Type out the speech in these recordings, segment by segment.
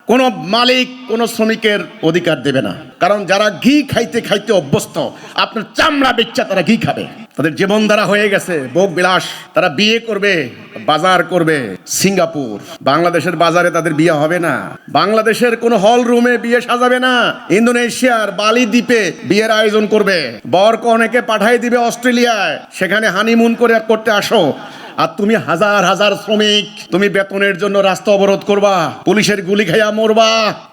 কোনো মালিক কোনো শ্রমিকের অধিকার দেবে না, কারণ যারা ঘি খাইতে খাইতে অভ্যস্ত, আপনার চামড়া বেচ্চা তারা ঘি খাবে, তাদের জীবনধারা হয়ে গেছে ভোগ বিলাস। তারা বিয়ে করবে, বাজার করবে সিঙ্গাপুর। বাংলাদেশের বাজারে তাদের বিয়ে হবে না, বাংলাদেশের কোনো হল রুমে বিয়ে সাজাবে না, ইন্দোনেশিয়ার বালি দ্বীপে বিয়ের আয়োজন করবে, বর কনেকে পাঠাই দিবে অস্ট্রেলিয়ায়, সেখানে হানিমুন করতে আসো। আর তুমি হাজার হাজার শ্রমিক, তুমি বেতনের জন্য রাস্তা অবরোধ করবা, পুলিশের গুলি খাইয়া মরবা।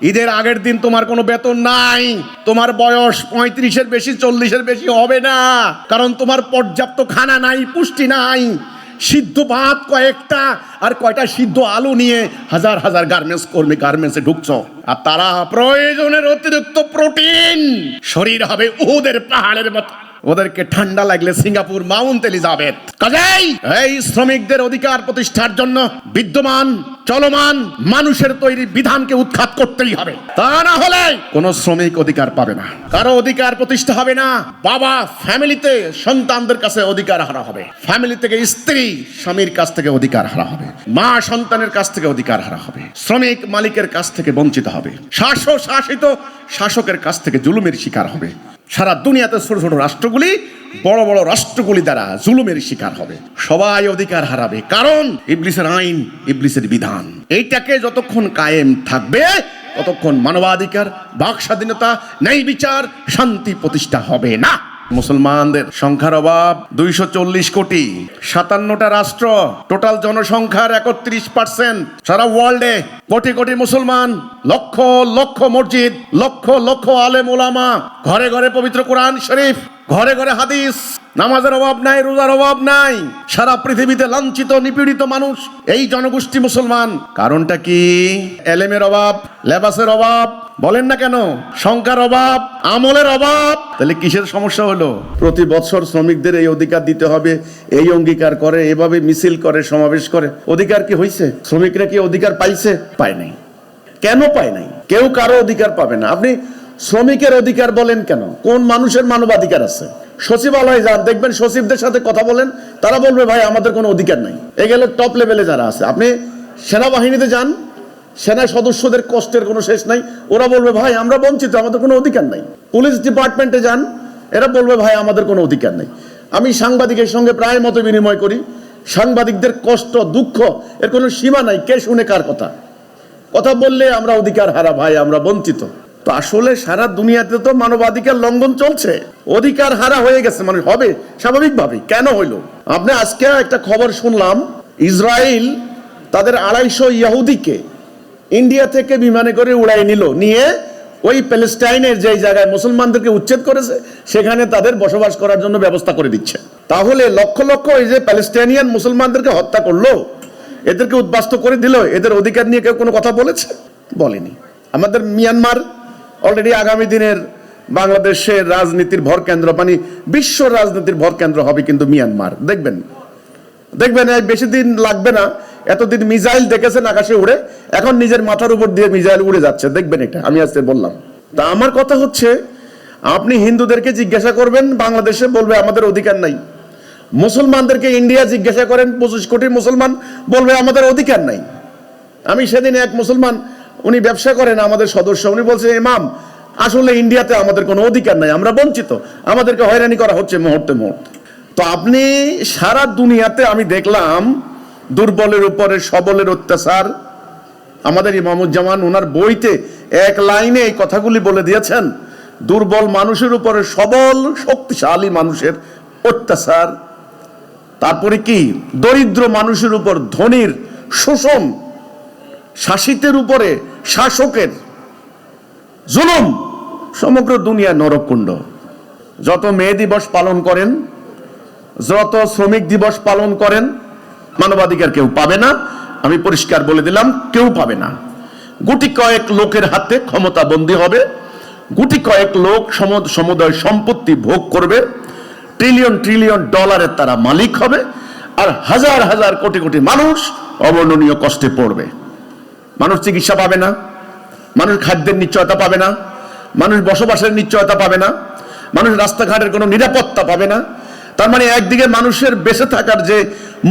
ঈদের আগের দিন তোমার কোনো বেতন নাই, তোমার বয়স 35-এর বেশি 40-এর বেশি হবে না, কারণ তোমার পর্যাপ্ত খানা নাই, পুষ্টি নাই। সিদ্ধ ভাত কয়েকটা আর কয়টা সিদ্ধ আলু নিয়ে হাজার হাজার গার্মেন্টসে ঢুকছো, আর তারা প্রয়োজনের অতিরিক্ত প্রোটিন, শরীর হবে উহুদের পাহাড়ের মতো। ওদেরকে ঠান্ডা লাগলে সিঙ্গাপুর মাউন্ট এলিজাবেথ। কাজেই এই শ্রমিকদের অধিকার প্রতিষ্ঠার জন্য বিদ্যমান চলমান মানুষের তৈরি বিধানকে উৎখাত করতেই হবে, তা না হলে কোনো শ্রমিক অধিকার পাবে না, কারো অধিকার প্রতিষ্ঠা হবে না। বাবা ফ্যামিলিতে সন্তানদের কাছে অধিকার হারা হবে, ফ্যামিলি থেকে স্ত্রী স্বামীর কাছ থেকে অধিকার হারা হবে, মা সন্তানের কাছ থেকে অধিকার হারা হবে, শ্রমিক মালিকের কাছ থেকে বঞ্চিত হবে, শাসিত শাসকের কাছ থেকে জুলুমের শিকার হবে। সারা দুনিয়াতে ছোট ছোট রাষ্ট্রগুলি বড় বড় রাষ্ট্রগুলি দ্বারা জুলুমের শিকার হবে, সবাই অধিকার হারাবে, কারণ ইবলিসের আইন, ইবলিসের বিধান। এইটাকে যতক্ষণ কায়েম থাকবে ততক্ষণ মানবাধিকার, বাক স্বাধীনতা, ন্যায় বিচার, শান্তি প্রতিষ্ঠা হবে না। মুসলমানদের সংখ্যার অভাব 240 কোটি, 57টা রাষ্ট্র, টোটাল জনসংখ্যার 31%। সারা ওয়ার্ল্ডে কোটি কোটি মুসলমান, লক্ষ লক্ষ মসজিদ, লক্ষ লক্ষ আলেম ওলামা, ঘরে ঘরে পবিত্র কোরআন শরীফ, ঘরে ঘরে হাদিস, নামাজের অভাব নাই, রোজার অভাব নাই। সারা পৃথিবীতে লাঞ্ছিত নিপীড়িত মানুষ এই জনগোষ্ঠী মুসলমান। কারণটা কি? এলেমের অভাব, লেবাসের অভাব, বলেন না কেন, সংখ্যার অভাব, আমলের অভাব। তাহলে কিসের সমস্যা হলো? প্রতি বছর শ্রমিকদের এই অধিকার দিতে হবে, এই অঙ্গীকার করে, এভাবে মিছিল করে, সমাবেশ করে, অধিকার কি হয়েছে? শ্রমিকরা কি অধিকার পাইছে? পায় নাই। কেন পায় নাই? কেউ কারো অধিকার পাবে না। আপনি শ্রমিকের অধিকার বলেন কেন? কোন মানুষের মানবাধিকার আছে? সচিবালয় যান, দেখবেন সচিবদের সাথে কথা বলেন, তারা বলবে ভাই আমাদের কোনো অধিকার নাই। এগুলো টপ লেভেলে যারা আছে। আপনি সেনাবাহিনীতে যান, সেনা সদস্যদের কষ্টের কোনো শেষ নাই, ওরা বলবে ভাই আমরা বঞ্চিত, আমাদের কোনো অধিকার নাই। পুলিশ ডিপার্টমেন্টে যান, এরা বলবে ভাই আমাদের কোনো অধিকার নাই। আমি সাংবাদিকের সঙ্গে প্রায় মত বিনিময় করি, সাংবাদিকদের কষ্ট দুঃখ এর কোনো সীমা নাই। কে শুনে কার কথা? কথা বললে আমরা অধিকার হারা, ভাই আমরা বঞ্চিত। তো আসলে সারা দুনিয়াতে তো মানবাধিকার লঙ্ঘন চলছে, অধিকার হারা হয়ে গেছে মানুষ, হবে স্বাভাবিকভাবে। কেন হইলো? আপনি আজকে একটা খবর শুনলাম, ইসরায়েল তাদের 250 ইহুদিকে ইন্ডিয়া থেকে বিমানে করে উড়াই নিয়ে ওই প্যালেস্টাইনের যে জায়গায় মুসলমানদেরকে উচ্ছেদ করেছে সেখানে তাদের বসবাস করার জন্য ব্যবস্থা করে দিচ্ছে। তাহলে লক্ষ লক্ষ এই যে প্যালেস্টাইনিয়ান মুসলমানদেরকে হত্যা করলো, এদেরকে উদ্বাস্ত করে দিল, এদের অধিকার নিয়ে কেউ কোনো কথা বলেছে? বলেনি। আমাদের মিয়ানমার অলরেডি আগামী দিনের বাংলাদেশের রাজনীতির ভর কেন্দ্র, মানে বিশ্ব রাজনীতির ভর কেন্দ্র হবে কিন্তু মিয়ানমার। দেখবেন বেশি দিন লাগবে না, এতদিন মিসাইল দেখেছেন আকাশে উড়ে, এখন নিজের মাথার উপর দিয়ে মিসাইল উড়ে যাচ্ছে, দেখবেন। এটা আমি আজকে বললাম। তা আমার কথা হচ্ছে, আপনি হিন্দুদেরকে জিজ্ঞাসা করবেন বাংলাদেশে, বলবে আমাদের অধিকার নাই। মুসলমানদেরকে ইন্ডিয়া জিজ্ঞাসা করেন, 25 কোটি মুসলমান, বলবে আমাদের অধিকার নাই। আমি সেদিন এক মুসলমান, উনি ব্যবসা করেন, আমাদের সদস্য, উনি বলছে ইমাম আসলে ইন্ডিয়াতে আমাদের কোনো অধিকার নাই, আমরা বঞ্চিত, আমাদেরকে হয়রানি করা হচ্ছে মুহূর্তে মুহূর্তে। তো আপনি সারা দুনিয়াতে আমি দেখলাম দুর্বলের উপরে সবলের অত্যাচার। আমাদের ইমামুজ্জামান ওনার বইতে এক লাইনে এই কথাগুলি বলে দিয়েছেন, দুর্বল মানুষের উপরে সবল শক্তিশালী মানুষের অত্যাচার। তারপরে কি, দরিদ্র মানুষের উপর ধনীর শোষণ, শাসিতের উপরে শাসকের জুলুম, সমগ্র দুনিয়া নরককুণ্ড। যত মে দিবস পালন করেন, যত শ্রমিক দিবস পালন করেন, মানবাধিকার কেউ পাবে না। আমি পরিষ্কার বলে দিলাম, কেউ পাবে না। গুটি কয়েক লোকের হাতে ক্ষমতা বন্দী হবে, গুটি কয়েক লোক সমুদয় সম্পত্তি ভোগ করবে, ট্রিলিয়ন ট্রিলিয়ন ডলারের তারা মালিক হবে, আর হাজার হাজার কোটি কোটি মানুষ অবর্ণনীয় কষ্টে পড়বে। মানুষ চিকিৎসা পাবে না, মানুষ খাদ্যের নিশ্চয়তা পাবে না, মানুষ বসবাসের নিশ্চয়তা পাবে না, মানুষ রাস্তাঘাটের কোনো নিরাপত্তা পাবে না। তার মানে একদিকে মানুষের বেঁচে থাকার যে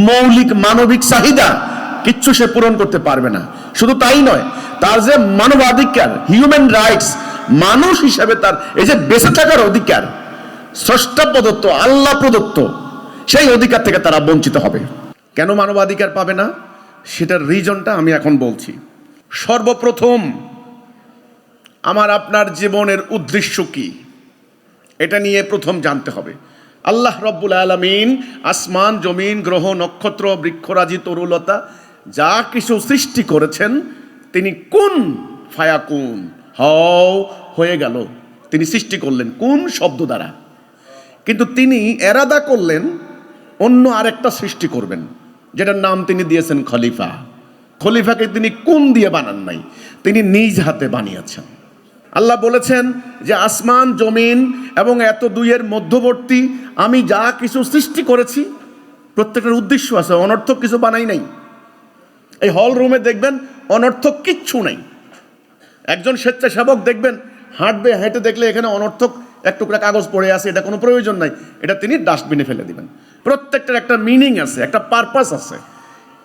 মৌলিক মানবিক চাহিদা, কিচ্ছু সে পূরণ করতে পারবে না। শুধু তাই নয়, তার যে মানবাধিকার, হিউম্যান রাইটস, মানুষ হিসাবে তার এই যে বেঁচে থাকার অধিকার, স্রষ্টা প্রদত্ত, আল্লাহ প্রদত্ত, সেই অধিকার থেকে তারা বঞ্চিত হবে। কেন মানবাধিকার পাবে না সেটার রিজনটা আমি এখন বলছি। সর্বপ্রথম আমার আপনার জীবনের উদ্দেশ্য কি, এটা নিয়ে প্রথম জানতে হবে। আল্লাহ রব্বুল আলামিন আসমান, জমিন, গ্রহ, নক্ষত্র, বৃক্ষরাজি, তরুলতা যা কিছু সৃষ্টি করেছেন, তিনি কোন ফায়াকুন, হও, হয়ে গেল, তিনি সৃষ্টি করলেন কোন শব্দ দ্বারা। কিন্তু তিনি এরাদা করলেন অন্য আরেকটা সৃষ্টি করবেন, যেটার নাম তিনি দিয়েছেন খলিফা। খলিফাকে তিনি কোন দিয়ে বানান নাই, তিনি নিজ হাতে বানিয়েছেন। আল্লাহ বলেছেন যে আসমান, জমিন এবং এত দুইয়ের মধ্যবর্তী আমি যা কিছু সৃষ্টি করেছি প্রত্যেকটার উদ্দেশ্য আছে, অনর্থক কিছু বানাই নাই। এই হল রুমে দেখবেন অনর্থক কিচ্ছু নাই। একজন স্বেচ্ছাসেবক দেখবেন হাঁটবে, হেঁটে দেখলে এখানে অনর্থক এক টুকরা কাগজ পড়ে আছে, এটা কোনো প্রয়োজন নাই, এটা তিনি ডাস্টবিনে ফেলে দিবেন। প্রত্যেকটার একটা মিনিং আছে, একটা পারপাস আছে,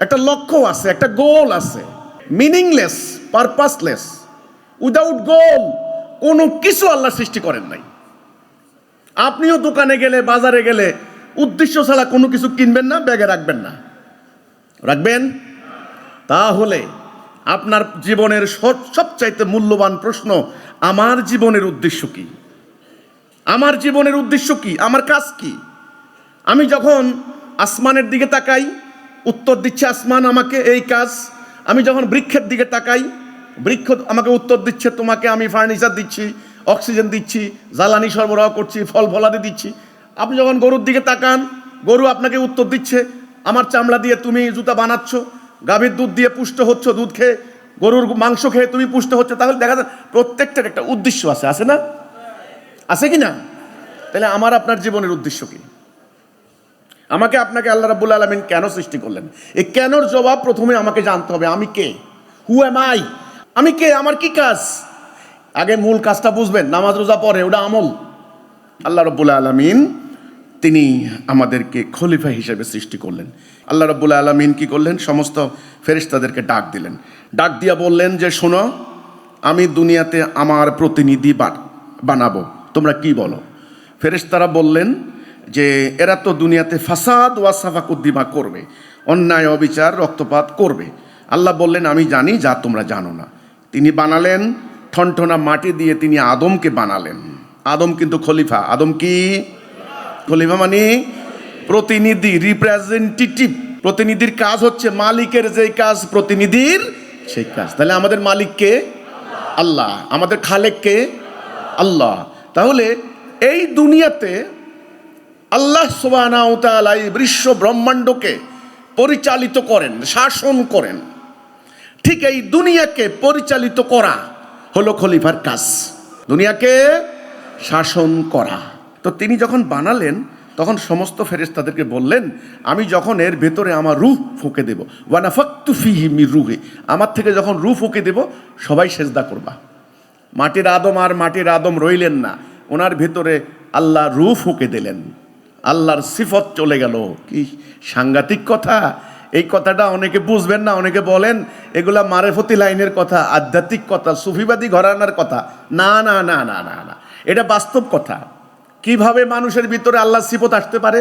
একটা লক্ষ্য আছে, একটা গোল আছে। মিনিংলেস, পারপাসলেস, উইদাউট গোল কোনো কিছু আল্লাহ সৃষ্টি করেন নাই। আপনিও দোকানে গেলে, বাজারে গেলে উদ্দেশ্য ছাড়া কোনো কিছু কিনবেন না, ব্যাগে রাখবেন না, রাখবেন? তাহলে আপনার জীবনের সবচাইতে মূল্যবান প্রশ্ন, আমার জীবনের উদ্দেশ্য কি? আমার জীবনের উদ্দেশ্য কি? আমার কাজ কি? আমি যখন আসমানের দিকে তাকাই, উত্তর দিচ্ছে আসমান আমাকে এই কাজ। আমি যখন বৃক্ষের দিকে তাকাই, বৃক্ষ আমাকে উত্তর দিচ্ছে তোমাকে আমি ফার্নিচার দিচ্ছি, অক্সিজেন দিচ্ছি, জ্বালানি সরবরাহ করছি, ফল ফলাদি দিচ্ছি। আপনি যখন গরুর দিকে তাকান, গরু আপনাকে উত্তর দিচ্ছে আমার চামড়া দিয়ে তুমি জুতা বানাচ্ছ, গাভীর দুধ দিয়ে পুষ্ট হচ্ছ, দুধ খেয়ে, গরুর মাংস খেয়ে তুমি পুষ্ট হচ্ছ। তাহলে দেখা যায় প্রত্যেকটার একটা উদ্দেশ্য আছে, আছে না? আছে কি না? তাহলে আমার আপনার জীবনের উদ্দেশ্য কি? আমাকে আপনাকে আল্লাহ রাব্বুল আলামিন কেন সৃষ্টি করলেন? এই কেনর জবাব প্রথমে আমাকে জানতে হবে। আমি কে? Who am I? আমি কে? আমার কি কাজ? আগে মূল কাজটা বুঝবেন। নামাজ রোজা পরে ওটা আমল। আল্লাহ রাব্বুল আলামিন তিনি আমাদেরকে খলিফা হিসেবে সৃষ্টি করলেন। আল্লাহ রাব্বুল আলামিন কি করলেন? সমস্ত ফেরেশতাদেরকে ডাক দিলেন। ডাক দিয়া বললেন যে শোনো, আমি দুনিয়াতে আমার প্রতিনিধি বানাবো, তোমরা কি বলো? ফেরেশতারা বললেন যে এরা তো দুনিয়াতে ফাসাদ ওয়া সাফাকুদ্দিমা করবে, অন্যায়, অবিচার, রক্তপাত করবে। আল্লাহ বললেন আমি জানি যা তোমরা জানো না। তিনি বানালেন ঠনঠনা মাটি দিয়ে, তিনি আদমকে বানালেন। আদম কিন্তু খলিফা। আদম কি খলিফা? মানে প্রতিনিধি, রিপ্রেজেন্টেটিভ। প্রতিনিধির কাজ হচ্ছে মালিকের যেই কাজ প্রতিনিধির সেই কাজ। তাহলে আমাদের মালিক কে? আল্লাহ। আমাদের খালেক কে? আল্লাহ। তাহলে এই দুনিয়াতে আল্লাহ সুবহানাহু ওয়া তাআলা এই বিশ্ব ব্রহ্মাণ্ডকে পরিচালিত করেন, শাসন করেন। ঠিক এই দুনিয়াকে পরিচালিত করা হলো খলিফার কাজ, দুনিয়াকে শাসন করা। তো তিনি যখন বানালেন তখন সমস্ত ফেরেশতাদেরকে বললেন আমি যখন এর ভেতরে আমার রূহ ফুঁকে দেব, ওয়া নাফাখতু ফীহি মির রূহি, আমার থেকে যখন রূহ ফুঁকে দেব সবাই সেজদা করবা। মাটির আদম আর মাটির আদম রইলেন না, ওনার ভেতরে আল্লাহ রূহ ফুঁকে দিলেন, আল্লাহর সিফত চলে গেল। কি সাংঘাতিক কথা! এই কথাটা অনেকে বুঝবেন না, অনেকে বলেন এগুলা মারেফতি লাইনের কথা, আধ্যাত্মিক কথা, সুফিবাদী ঘরানার কথা। না না না না না না, এটা বাস্তব কথা। কিভাবে মানুষের ভিতরে আল্লাহর সিফত আসতে পারে?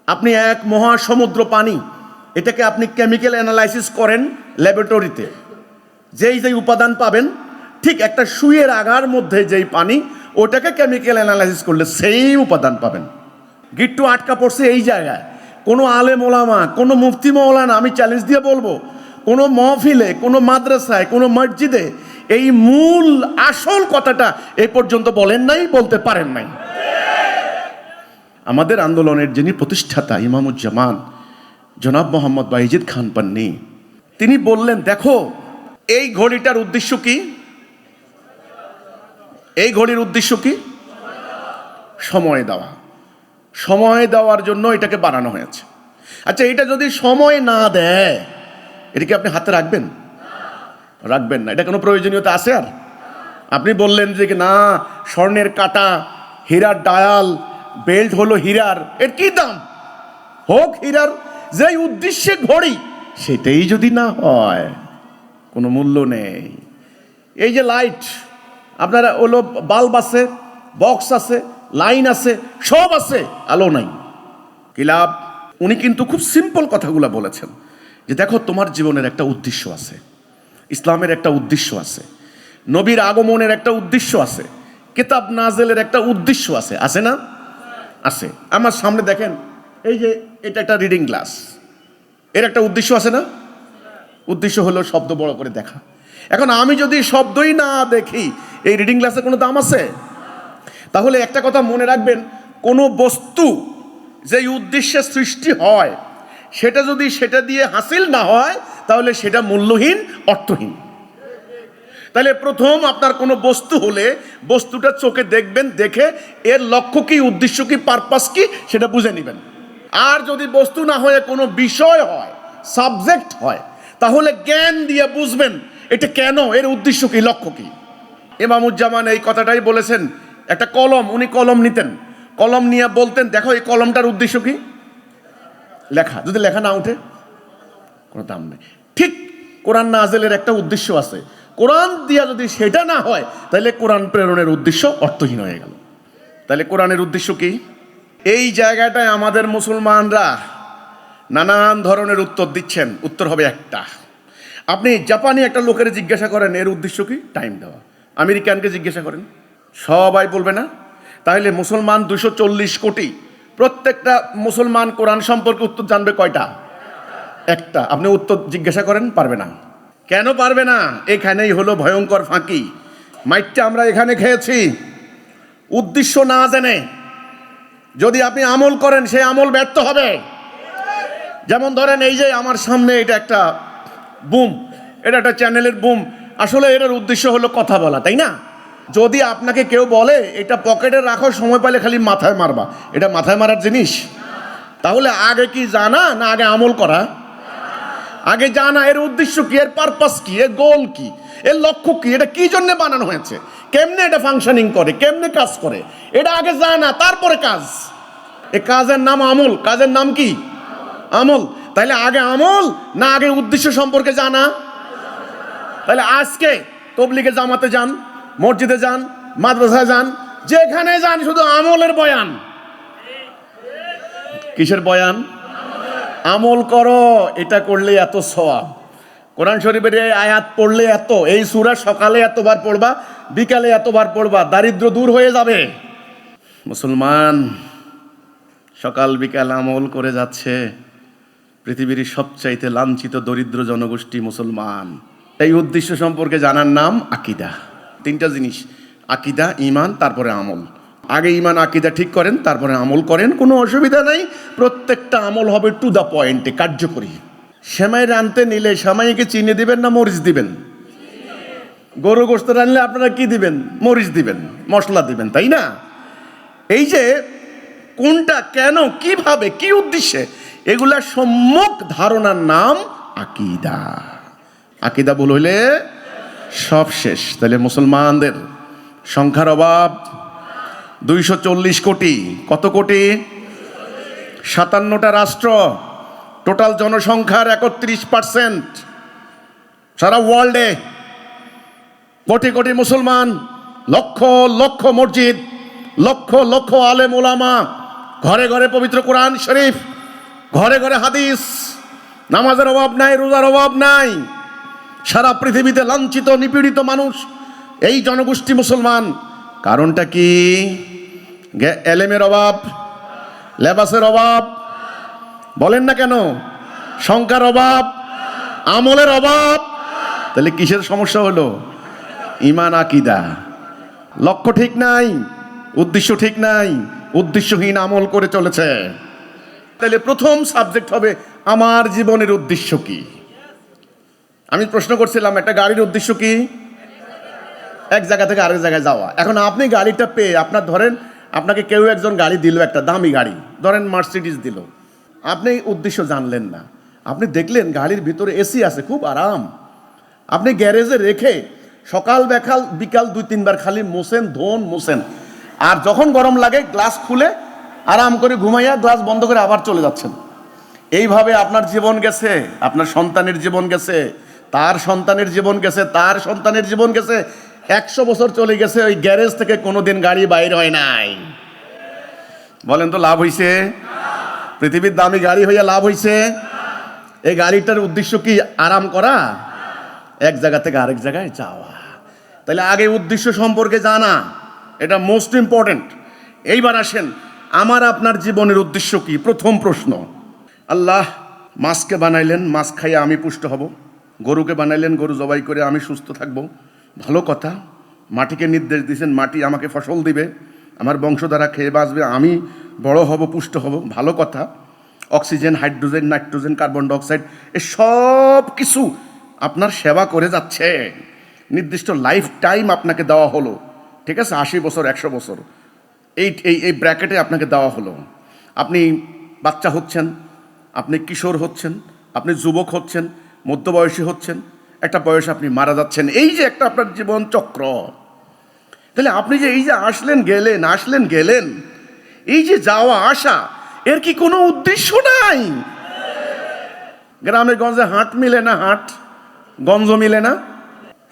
আপনি এক মহাসমুদ্র পানি, এটাকে আপনি কেমিক্যাল অ্যানালাইসিস করেন ল্যাবরেটরিতে, যেই উপাদান পাবেন, ঠিক একটা সুইয়ের আগার মধ্যে যেই পানি, ওটাকে কেমিক্যাল অ্যানালাইসিস করলে সেই উপাদান পাবেন। গিট্টু আটকা পড়ছে এই জায়গায়। কোনো আলেম ওলামা, কোনো মুফতি মৌলানা, আমি চ্যালেঞ্জ দিয়ে বলবো, কোনো মহফিলে, কোনো মাদ্রাসায়, কোনো মসজিদে এই মূল আসল কথাটা এই পর্যন্ত বলেন নাই, বলতে পারেন নাই। আমাদের আন্দোলনের যিনি প্রতিষ্ঠাতা ইমামুজ্জামান জনাব মোহাম্মদ বাইজিদ খান পান্নী, তিনি বললেন দেখো এই ঘড়িটার উদ্দেশ্য কি? এই ঘড়ির উদ্দেশ্য কি? সময় দেওয়া। সময় দেওয়ার জন্য এটাকে বানানো হয়েছে। আচ্ছা, এটা যদি সময় না দেয় এটা কি আপনি হাতে রাখবেন? রাখবেন না। এটা কোনো প্রয়োজনীয়তা আছে? আর আপনি বললেন যে না, স্বর্ণের কাঁটা, হীরার ডায়াল, বেল্ট হলো হীরার, এর কি দাম? হোক হীরার। যেই উদ্দেশ্যে ঘড়ি, সেটাই যদি না হয় কোনো মূল্য নেই। এই যে লাইট, আপনারা ওলো বাল্ব আছে, বক্স আছে, লাইন আছে, সব আছে, আলো নাই, কি লাভ? উনি কিন্তু খুব সিম্পল কথাগুলো বলেছেন যে দেখো তোমার জীবনের একটা উদ্দেশ্য আছে, ইসলামের একটা উদ্দেশ্য আছে, নবীর আগমনের একটা উদ্দেশ্য আছে, কিতাব নাজেলের একটা উদ্দেশ্য আছে, আছে না? আছে। আমার সামনে দেখেন, এই যে এটা একটা রিডিং গ্লাস, এর একটা উদ্দেশ্য আছে না? উদ্দেশ্য হলো শব্দ বড় করে দেখা। এখন আমি যদি শব্দই না দেখি, এই রিডিং গ্লাসের কোনো দাম আছে? তাহলে একটা কথা মনে রাখবেন, কোনো বস্তু যেই উদ্দেশ্যে সৃষ্টি হয় সেটা যদি সেটা দিয়ে হাসিল না হয় তাহলে সেটা মূল্যহীন, অর্থহীন। তাহলে প্রথম আপনার কোনো বস্তু হলে বস্তুটা চোখে দেখবেন, দেখে এর লক্ষ্য কি, উদ্দেশ্য কি, পারপাস কি সেটা বুঝে নেবেন। আর যদি বস্তু না হয়ে কোনো বিষয় হয়, সাবজেক্ট হয়, তাহলে জ্ঞান দিয়ে বুঝবেন এটা কেন, এর উদ্দেশ্য কি, লক্ষ্য কি। ইমামুজ্জামান এই কথাটাই বলেছেন। একটা কলম, উনি কলম নিতেন, কলম নিয়ে বলতেন দেখো এই কলমটার উদ্দেশ্য কি, লেখা। যদি লেখা না উঠে কোনো দাম নেই। ঠিক কোরআন নাজেলের একটা উদ্দেশ্য আছে, কোরআন দিয়া যদি সেটা না হয় তাহলে কোরআন প্রেরণের উদ্দেশ্য অর্থহীন হয়ে গেল। তাহলে কোরআনের উদ্দেশ্য কি? এই জায়গাটায় আমাদের মুসলমানরা নানান ধরনের উত্তর দিচ্ছেন। উত্তর হবে একটা। আপনি জাপানি একটা লোকের জিজ্ঞাসা করেন এর উদ্দেশ্য কি, টাইম দেওয়া। আমেরিকানকে জিজ্ঞাসা করেন, সবাই বলবে না? তাহলে মুসলমান 240 কোটি, প্রত্যেকটা মুসলমান কোরআন সম্পর্কে উত্তর জানবে কয়টা? একটা। আপনি উত্তর জিজ্ঞাসা করেন, পারবে না। কেন পারবে না? এখানেই হলো ভয়ঙ্কর ফাঁকি। মাইটটা আমরা এখানে খেয়েছি উদ্দেশ্য না জেনে। যদি আপনি আমল করেন সেই আমল ব্যর্থ হবে। যেমন ধরেন এই যে আমার সামনে এটা একটা বুম, এটা একটা চ্যানেলের বুম, আসলে এটার উদ্দেশ্য হলো কথা বলা, তাই না? যদি আপনাকে কেউ বলে এটা পকেটে রাখো, সময় পেলে খালি মাথায় মারবা, এটা মাথায় মারার জিনিস? তাহলে আগে কি জানা না আগে আমল করা? আগে জানা এর উদ্দেশ্য কি, এর পারপাস কি, এর গোল কি, এর লক্ষ্য কি, এটা কি জন্য বানানো হয়েছে, কেমনে এটা ফাংশনিং করে, কেমনে কাজ করে, এটা আগে জানা, তারপরে কাজ। এই কাজের নাম আমল। কাজের নাম কি? আমল। তাহলে আগে আমল না আগে উদ্দেশ্য সম্পর্কে জানা? তাহলে আজকে তবলিগে জামাতে যান, মসজিদে যান, মাদ্রাসায় যান, যেখানে যান শুধু আমলের বয়ান। কিসের বয়ান? আমল করো, এটা করলে এত সওয়াব। কোরআন শরীফের এই আয়াত পড়লে এত, এই সূরা সকালে এতবার পড়বা, বিকালে এতবার পড়বা, দারিদ্র দূর হয়ে যাবে। মুসলমান সকাল বিকাল আমল করে যাচ্ছে, পৃথিবীর সবচাইতে লাঞ্ছিত দরিদ্র জনগোষ্ঠী মুসলমান। এই উদ্দেশ্য সম্পর্কে জানার নাম আকীদা। তিনটা জিনিস, আকীদা, ঈমান, তারপরে আমল। আগে ঈমান আকীদা ঠিক করেন, তারপরে আমল করেন, কোনো অসুবিধা নাই। প্রত্যেকটা আমল হবে টু দ্য পয়েন্টে, কার্যকরী। সেমাই রানতে নিলে সেমাইকে চিনি দিবেন না মরিচ দিবেন? গরু গোশত রানলে আপনারা কি দিবেন? মরিচ দিবেন, মশলা দিবেন, তাই না? এই যে কোনটা, কেন, কিভাবে, কি উদ্দেশ্যে, এগুলা সম্যক ধারণার নাম আকীদা। আকীদা ভুল হইলে সব শেষ। তাহলে মুসলমানদের সংখ্যার অভাব 240 কোটি। কত কোটি? 57টা রাষ্ট্র, টোটাল জনসংখ্যার 31%। সারা ওয়ার্ল্ডে কোটি কোটি মুসলমান, লক্ষ লক্ষ মসজিদ, লক্ষ লক্ষ আলেম ওলামা, ঘরে ঘরে পবিত্র কোরআন শরীফ, ঘরে ঘরে হাদিস, নামাজের অভাব নাই, রোজার অভাব নাই। সারা পৃথিবীতে লাঞ্ছিত নিপীড়িত মানুষ এই জনগোষ্ঠী মুসলমান। কারণটা কি? এলেমের অভাব, লেবাসের অভাব, বলেন না কেন? সংখ্যার অভাব, আমলের অভাব। তাহলে কিসের সমস্যা হলো? ঈমান আকীদা। লক্ষ্য ঠিক নাই, উদ্দেশ্য ঠিক নাই, উদ্দেশ্যহীন আমল করে চলেছে। তাহলে প্রথম সাবজেক্ট হবে আমার জীবনের উদ্দেশ্য কি। আমি প্রশ্ন করছিলাম একটা গাড়ির উদ্দেশ্য কি? এক জায়গা থেকে আরেক জায়গায় যাওয়া। এখন আপনি গাড়িটা পেয়ে, আপনার ধরেন আপনাকে কেউ একজন গাড়ি দিল, একটা দামি গাড়ি, ধরেন মার্সিডিজ দিল, আপনি উদ্দেশ্য জানলেন না। আপনি দেখলেন গাড়ির ভিতরে এসি আছে, খুব আরাম, আপনি গ্যারেজে রেখে সকাল বিকাল 2-3 বার খালি মোছেন, ধোন, মোছেন, আর যখন গরম লাগে গ্লাস খুলে আরাম করে ঘুমাইয়া গ্লাস বন্ধ করে আবার চলে যাচ্ছেন। এইভাবে আপনার জীবন গেছে, আপনার সন্তানের জীবন গেছে, তার সন্তানের জীবন গেছে, তার সন্তানের জীবন গেছে, 100 বছর চলে গেছে, ওই গ্যারেজ থেকে কোনোদিন গাড়ি বাইর হয় নাই। বলেন তো লাভ হইছে? পৃথিবীর দামি গাড়ি হইয়া লাভ হইছে? এই গাড়িটার উদ্দেশ্য কি আরাম করা? এক জায়গা থেকে আরেক জায়গায় যাওয়া। তাহলে আগে উদ্দেশ্য সম্পর্কে জানা, এটা মোস্ট ইম্পর্টেন্ট। এইবার আসেন, আমার আপনার জীবনের উদ্দেশ্য কি? প্রথম প্রশ্ন, আল্লাহ মাছকে বানাইলেন, মাছ খাইয়ে আমি পুষ্ট হব। গরুকে বানাইলেন, গরু জবাই করে আমি সুস্থ থাকব, ভালো কথা। মাটিকে নির্দেশ দিয়েছেন, মাটি আমাকে ফসল দিবে, আমার বংশধারা খেয়ে বাঁচবে, আমি বড় হব, পুষ্ট হব, ভালো কথা। Oxygen, hydrogen, nitrogen, carbon dioxide, এ সব কিছু আপনার সেবা করে যাচ্ছে। নির্দিষ্ট লাইফ টাইম আপনাকে দেওয়া হলো, ঠিক আছে, 80 বছর, 100 বছর, এই এই এই ব্র্যাকেটে আপনাকে দেওয়া হলো। আপনি বাচ্চা হচ্ছেন, আপনি কিশোর হচ্ছেন, আপনি যুবক হচ্ছেন, মধ্যবয়সী হচ্ছেন, একটা বয়সে আপনি মারা যাচ্ছেন। এই যে একটা আপনার জীবন চক্র। তাহলে আপনি যে এই যে আসলেন গেলেন, আসলেন গেলেন, এই যে যাওয়া আসা, এর কি কোনো উদ্দেশ্য নাই? গ্রামে গঞ্জে হাট মিলে না, হাট গঞ্জ মিলে না?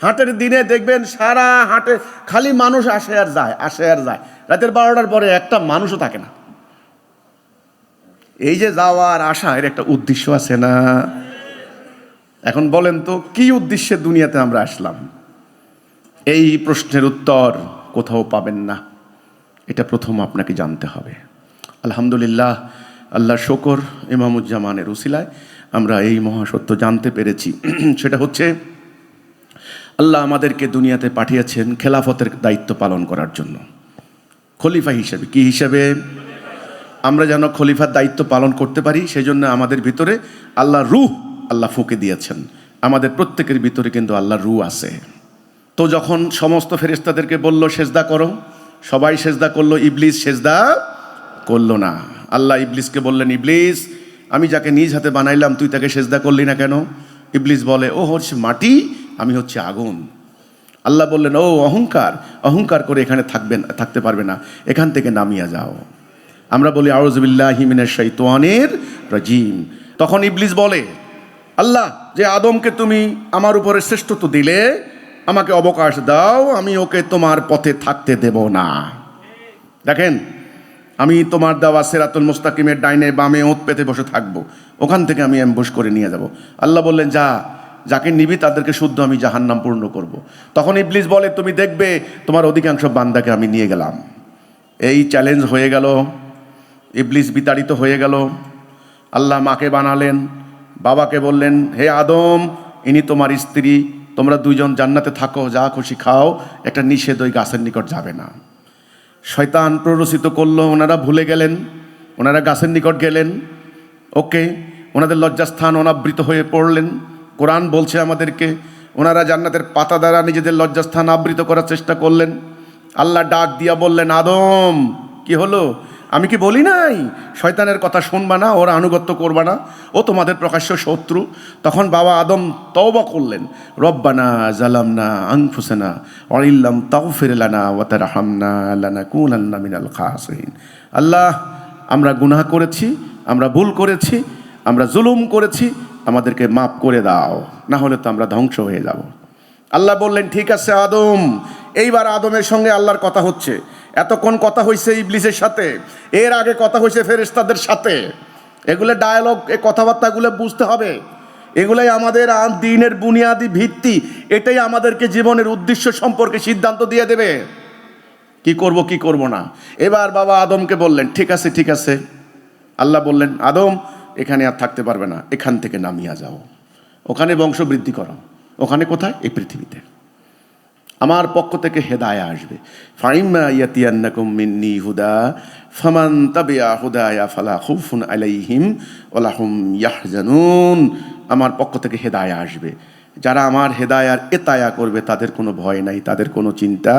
হাটের দিনে দেখবেন সারা হাটে খালি মানুষ আসে আর যায়, আসে আর যায়। রাতের 12টার পরে একটা মানুষও থাকে না। এই যে যাওয়ার আসা, এর একটা উদ্দেশ্য আছে না? এখন বলেন তো, কি উদ্দেশ্যে দুনিয়াতে আমরা আসলাম? এই প্রশ্নের উত্তর কোথাও পাবেন না। এটা প্রথম আপনাকে জানতে হবে। আলহামদুলিল্লাহ, আল্লাহ শকর, ইমামুজ্জামানের উসিলায় আমরা এই মহাসত্য জানতে পেরেছি। সেটা হচ্ছে, আল্লাহ আমাদেরকে দুনিয়াতে পাঠিয়েছেন খেলাফতের দায়িত্ব পালন করার জন্য, খলিফা হিসেবে। কি হিসেবে? আমরা যেন খলিফার দায়িত্ব পালন করতে পারি, সেই জন্য আমাদের ভিতরে আল্লাহ রূহ আল্লাহ ফুঁকে দিয়েছেন। আমাদের প্রত্যেকের ভিতরে কিন্তু আল্লাহ রূহ আছে। তো যখন সমস্ত ফেরেশতাদেরকে বলল সেজদা করো, সবাই সেজদা করলো, ইবলিস সেজদা করলো না। আল্লাহ ইবলিসকে বললেন, ইবলিস, আমি যাকে নিজ হাতে বানাইলাম তুই তাকে সেজদা করলি না কেন? ইবলিস বলে, ও হচ্ছে মাটি, আমি হচ্ছে আগুন। আল্লাহ বললেন, ও অহংকার, অহংকার করে এখানে থাকতে পারবে না, এখান থেকে নামিয়ে যাও। আমরা বলি আউযু বিল্লাহি মিনাশ শাইতানির রাজিম। তখন ইবলিস বলে, আল্লাহ, যে আদমকে তুমি আমার উপরে শ্রেষ্ঠত্ব দিলে, আমাকে অবকাশ দাও, আমি ওকে তোমার পথে থাকতে দেব না। দেখেন, আমি তোমার দেওয়া সিরাতুল মুস্তাকিমের ডাইনে বামে ওঁত পেতে বসে থাকবো, ওখান থেকে আমি অ্যাম্বুশ করে নিয়ে যাব। আল্লাহ বললেন, যা, যাকে নিবি তাদেরকে শুদ্ধ আমি জাহান্নাম পূর্ণ করব। তখন ইবলিস বলে, তুমি দেখবে তোমার অধিকাংশ বান্দাকে আমি নিয়ে গেলাম। এই চ্যালেঞ্জ হয়ে গেল, ইবলিস বিতাড়িত হয়ে গেল। আল্লাহ মাকে বানালেন, বাবাকে বললেন, হে আদম, ইনি তোমার স্ত্রী, তোমরা দুইজন জান্নাতে থাকো, যা খুশি খাও, একটা নিষেধ ওই গাছের নিকট যাবে না। শয়তান প্ররোচিত করলো, ওনারা ভুলে গেলেন, ওনারা গাছের নিকট গেলেন। ওকে, ওনাদের লজ্জাস্থান অনাবৃত হয়ে পড়লেন। কোরআন বলছে আমাদেরকে, ওনারা জান্নাতের পাতা দ্বারা নিজেদের লজ্জাস্থান আবৃত করার চেষ্টা করলেন। আল্লাহ ডাক দিয়া বললেন, আদম, কি হলো? আমি কি বলি নাই শয়তানের কথা শুনবা না, ওরা আনুগত্য করবা না, ও তোমাদের প্রকাশ্য শত্রু? তখন বাবা আদম তওবা করলেন, রব্বানা জালামনা আনফুসানা ওয়া ইল্লাম তাগফির লানা ওয়া তারহামনা লানাকুনান্না মিনাল খাসিরিন। আল্লাহ, আমরা গুনাহ করেছি, আমরা ভুল করেছি, আমরা জুলুম করেছি, আমাদেরকে মাফ করে দাও, না হলে তো আমরা ধ্বংস হয়ে যাব। আল্লাহ বললেন, ঠিক আছে আদম। এইবার আদমের সঙ্গে আল্লাহর কথা হচ্ছে। এতক্ষণ কথা হয়েছে ইবলিসের সাথে, এর আগে কথা হয়েছে ফেরেশতাদের সাথে। এগুলো ডায়ালগ, এই কথাবার্তাগুলো বুঝতে হবে। এগুলাই আমাদের দ্বীনের বুনিয়াদি ভিত্তি। এটাই আমাদেরকে জীবনের উদ্দেশ্য সম্পর্কে সিদ্ধান্ত দিয়ে দেবে, কি করব কি করব না। এবার বাবা আদমকে বললেন, ঠিক আছে ঠিক আছে। আল্লাহ বললেন, আদম, এখানে আর থাকতে পারবে না, এখান থেকে নামিয়া যাও, ওখানে বংশবৃদ্ধি করো। ওখানে কোথায়? এই পৃথিবীতে। আমার পক্ষ থেকে হেদায়া আসবে। ফাইম্মা ইয়াতিয়ান্নাকুম মিন্নি হুদা ফামান তাবিআ হুদায়া ফালা খাউফুন আলাইহিম ওয়ালা হুম ইয়াহজানুন। আমার পক্ষ থেকে হেদায়া আসবে, যারা আমার হেদায়ার এতায়া করবে তাদের কোনো ভয় নাই, তাদের কোনো চিন্তা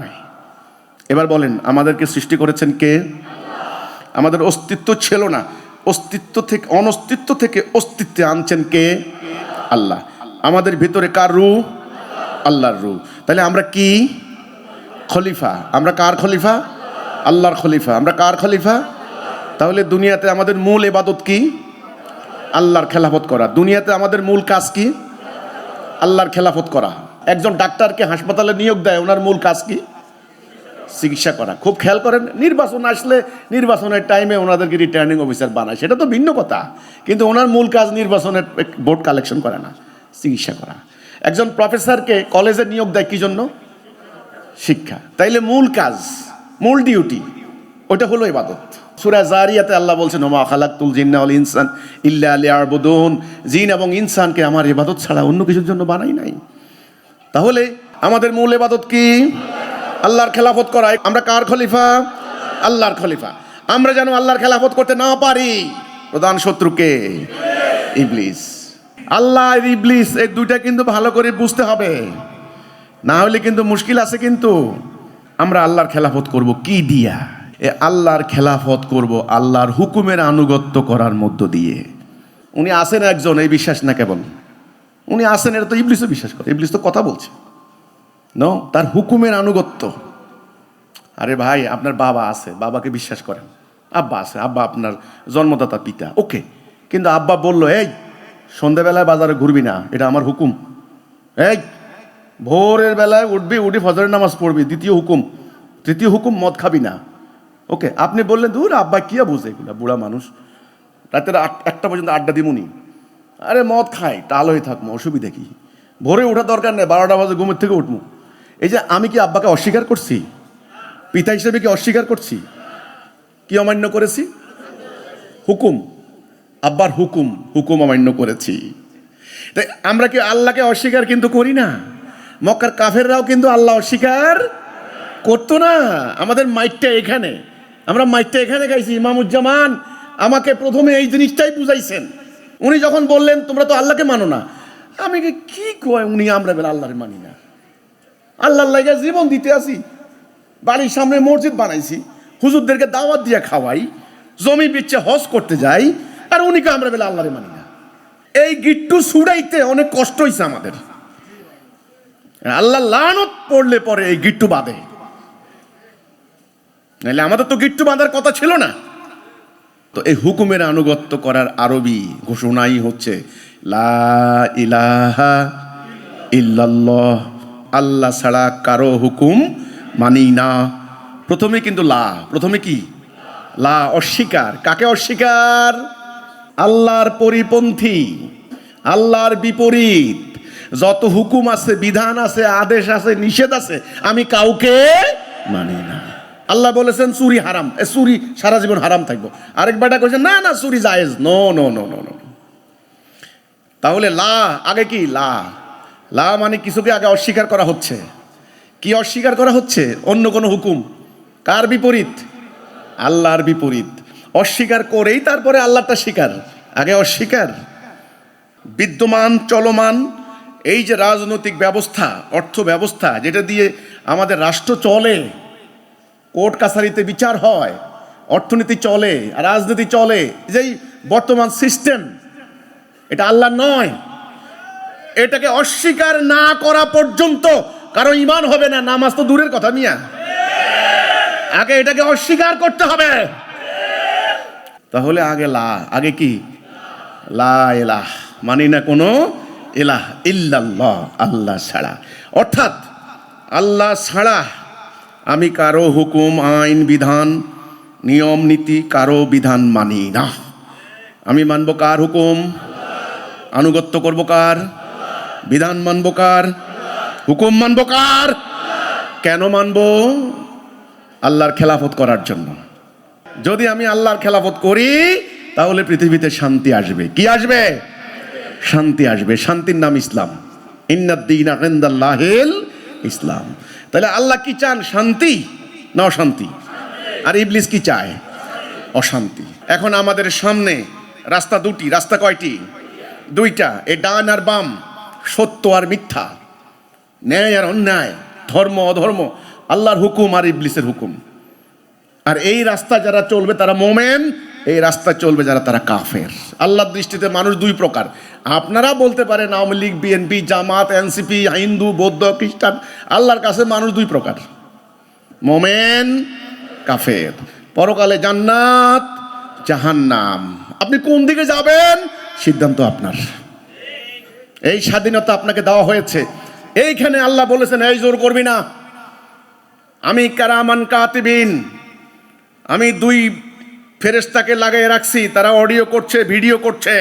নাই। এবার বলেন, আমাদেরকে সৃষ্টি করেছেন কে? আমাদের অস্তিত্ব ছিল না, অস্তিত্ব থেকে অনস্তিত্ব থেকে অস্তিত্বে আনছেন কে? আল্লাহ। আমাদের ভিতরে কার রূহ? আল্লাহর রূহ। তাহলে আমরা কি? খলিফা। আমরা কার খলিফা? আল্লাহর খলিফা। আমরা কার খলিফা? তাহলে দুনিয়াতে আমাদের মূল ইবাদত কি? আল্লাহর খেলাফত করা। দুনিয়াতে আমাদের মূল কাজ কি? আল্লাহর খেলাফত করা। একজন ডাক্তারকে হাসপাতালে নিয়োগ দেয়, ওনার মূল কাজ কি? চিকিৎসা করা। খুব খেয়াল করেন, নির্বাচন আসলে নির্বাচনের টাইমে ওনাদেরকে রিটার্নিং অফিসার বানায়, সেটা তো ভিন্ন কথা, কিন্তু ওনার মূল কাজ নির্বাচনের ভোট কালেকশন করা না, চিকিৎসা করা। একজন প্রফেসরকে কলেজে নিয়োগ দেয় কি জন্য? শিক্ষা। তাইলে মূল কাজ, মূল ডিউটি ওটা হলো ইবাদত। সূরা জারিয়াতে আল্লাহ বলছেন, ওমা খালাকতুল জিন্না ওয়াল ইনসান ইল্লা লিয়াবুদুন, জিন এবং ইনসানকে আমার ইবাদত ছাড়া অন্য কিছুর জন্য বানাই নাই। তাহলে আমাদের মূল ইবাদত কি? আল্লাহর খেলাফত করা। আমরা কার খলিফা? আল্লাহর খলিফা। আমরা যেন আল্লাহর খেলাফত করতে না পারি, প্রধান শত্রুকে ইবলিস। আল্লাহ আর ইবলিস এই দুইটা কিন্তু ভালো করে বুঝতে হবে, না হলে কিন্তু মুশকিল আছে। কিন্তু আমরা আল্লাহর খেলাফত করব কি দিয়া? আল্লাহর খেলাফত করব আল্লাহর হুকুমের আনুগত্য করার মধ্য দিয়ে। উনি আসেন একজন, এই বিশ্বাস না কেবল উনি আসেন, এটা তো ইবলিসও বিশ্বাস করে। ইবলিস তো কথা বলছে, নো, তার হুকুমের আনুগত্য। আরে ভাই, আপনার বাবা আছে, বাবাকে বিশ্বাস করেন। আব্বা আছে, আব্বা আপনার জন্মদাতা পিতা, ওকে। কিন্তু আব্বা বলল, এই সন্ধ্যাবেলায় বাজারে ঘুরবি না, এটা আমার হুকুম। এই ভোরের বেলায় উঠবি, উঠি ফজরের নামাজ পড়বি, দ্বিতীয় হুকুম। তৃতীয় হুকুম, মদ খাবি না, ওকে। আপনি বললেন, দূর আব্বা কিয়া বুঝে এগুলা, বুড়া মানুষ, রাতের 1টা পর্যন্ত আড্ডা দিমুনি। আরে মদ খাই, টাল হয়ে থাকবো, অসুবিধা কি? ভোরে ওঠা দরকার নেই, 12টা বাজে ঘুমের থেকে উঠবো। এই যে আমি কি আব্বাকে অস্বীকার করছি? পিতা হিসেবে কি অস্বীকার করছি? কি অমান্য করেছি? হুকুম, আব্বার হুকুম, হুকুম অমান্য করেছি। তাই আমরা কি আল্লাহকে অস্বীকার কিন্তু করি না? মক্কার কাফেররাও কিন্তু আল্লাহ অস্বীকার করতো না। আমাদের মাইকটা এখানে, আমরা মাইকটা এখানে গাইছি। ইমামুজ্জামান আমাকে প্রথমে এই জিনিসটাই বুঝাইছেন। উনি যখন বললেন তোমরা তো আল্লাহকে মানো না, আমি কি কয় উনি, আমরা বেলা আল্লাহরে মানি না। আল্লাহর লাগা জীবন দিতে আসি, বাড়ির সামনে মসজিদ বানাইছি, হুজুরদেরকে দাওয়াত দিয়ে খাওয়াই, জমি বিচ্ছে হজ করতে যাই, আর উনিকে আমরা বেলা আল্লাহরে মানি না। এই গিট্টু ছুড়াইতে অনেক কষ্ট হয়েছে আমাদের। আল্লাহ লানত পড়লে পরে এই গিট্টু বাঁধে, নাহলে আমাদের তো গিট্টু বাঁধার কথা ছিল না। তো এই হুকুমের আনুগত্য করার আরবি ঘোষণাই হচ্ছে লা ইলাহা ইল্লাল্লাহ, আল্লাহ ছাড়া কারো হুকুম মানি না। প্রথমে কিন্তু লা, প্রথমে কি? লা, অস্বীকার। কাকে অস্বীকার? আল্লাহর পরিপন্থী, আল্লাহর বিপরীত যত হুকুম আছে, বিধান আছে, আদেশ আছে, নিষেধ আছে, আমি কাউকে মানি না। আল্লাহ বলেছেন চুরি হারাম, চুরি সারা জীবন হারাম থাকবো। আরেক বেটা কইছে না না চুরি জায়েজ, no no no no no. তাহলে লা আগে কি? লা, লা মানে কিছুকে আগে অস্বীকার করা হচ্ছে। কি অস্বীকার করা হচ্ছে? অন্য কোনো হুকুম। কার বিপরীত? আল্লাহর বিপরীত। অস্বীকার করেই তারপরে আল্লাহটা স্বীকার, আগে অস্বীকার। বিদ্যমান চলমান এই যে রাজনৈতিক ব্যবস্থা, অর্থ ব্যবস্থা, যেটা দিয়ে আমাদের রাষ্ট্র চলে, কোর্ট কাছারিতে বিচার হয়, অর্থনীতি চলে, রাজনীতি চলে, যেই বর্তমান সিস্টেম, এটা আল্লাহ নয়। এটাকে অস্বীকার না করা পর্যন্ত কারো ঈমান হবে না। নামাজ তো দূরের কথা মিয়া, আগে এটাকে অস্বীকার করতে হবে। তাহলে আগে লা, আগে কি? লা ইলাহ, মানি না কোনো ইলাহ ইল্লাল্লাহ, আল্লাহ ছাড়া। অর্থাৎ আল্লাহ ছাড়া আমি কারো হুকুম, আইন, বিধান, নিয়ম, নীতি, কারো বিধান মানি না। আমি মানব কার হুকুম? আনুগত্য করব কার? বিধান মানব কার? হুকুম মানব কার? কেন মানব? আল্লাহর খেলাফত করার জন্য। যদি আমি আল্লাহর খেলাফত করি তাহলে পৃথিবীতে শান্তি আসবে। কি আসবে? শান্তি আসবে। শান্তির নাম ইসলাম। ইন্নাদ-দীনা ইনদাল্লাহিল ইসলাম। তাহলে আল্লাহ কি চান? শান্তি না অশান্তি? আর ইবলিস কি চায়? অশান্তি। এখন আমাদের সামনে রাস্তা দুটি। রাস্তা কয়টি? দুইটা। এ ডান আর বাম, সত্য আর মিথ্যা, ন্যায় আর অন্যায়, ধর্ম অধর্ম, আল্লাহর হুকুম আর ইবলিসের হুকুম। আর এই রাস্তা যারা চলবে তারা মোমেন, এই রাস্তা চলবে যারা তারা কাফের। আল্লাহর দৃষ্টিতে মানুষ দুই প্রকার। আপনারা বলতে পারেন আওয়ামী লীগ, বিএনপি, জামাত, এনসিপি, হিন্দু, বৌদ্ধ, খ্রিস্টান। আল্লাহর কাছে মানুষ দুই প্রকার, মোমেন, কাফের। পরকালে জান্নাত, জাহান্নাম। আপনি কোন দিকে যাবেন সিদ্ধান্ত আপনার। এই স্বাধীনতা আপনাকে দেওয়া হয়েছে। এইখানে আল্লাহ বলেছেন এই জোর করবি না। আমি কারামান কাতিবিন, আমি 2 ফেরেশতাকে লাগিয়ে রাখছি, তারা অডিও করছে, ভিডিও করছে।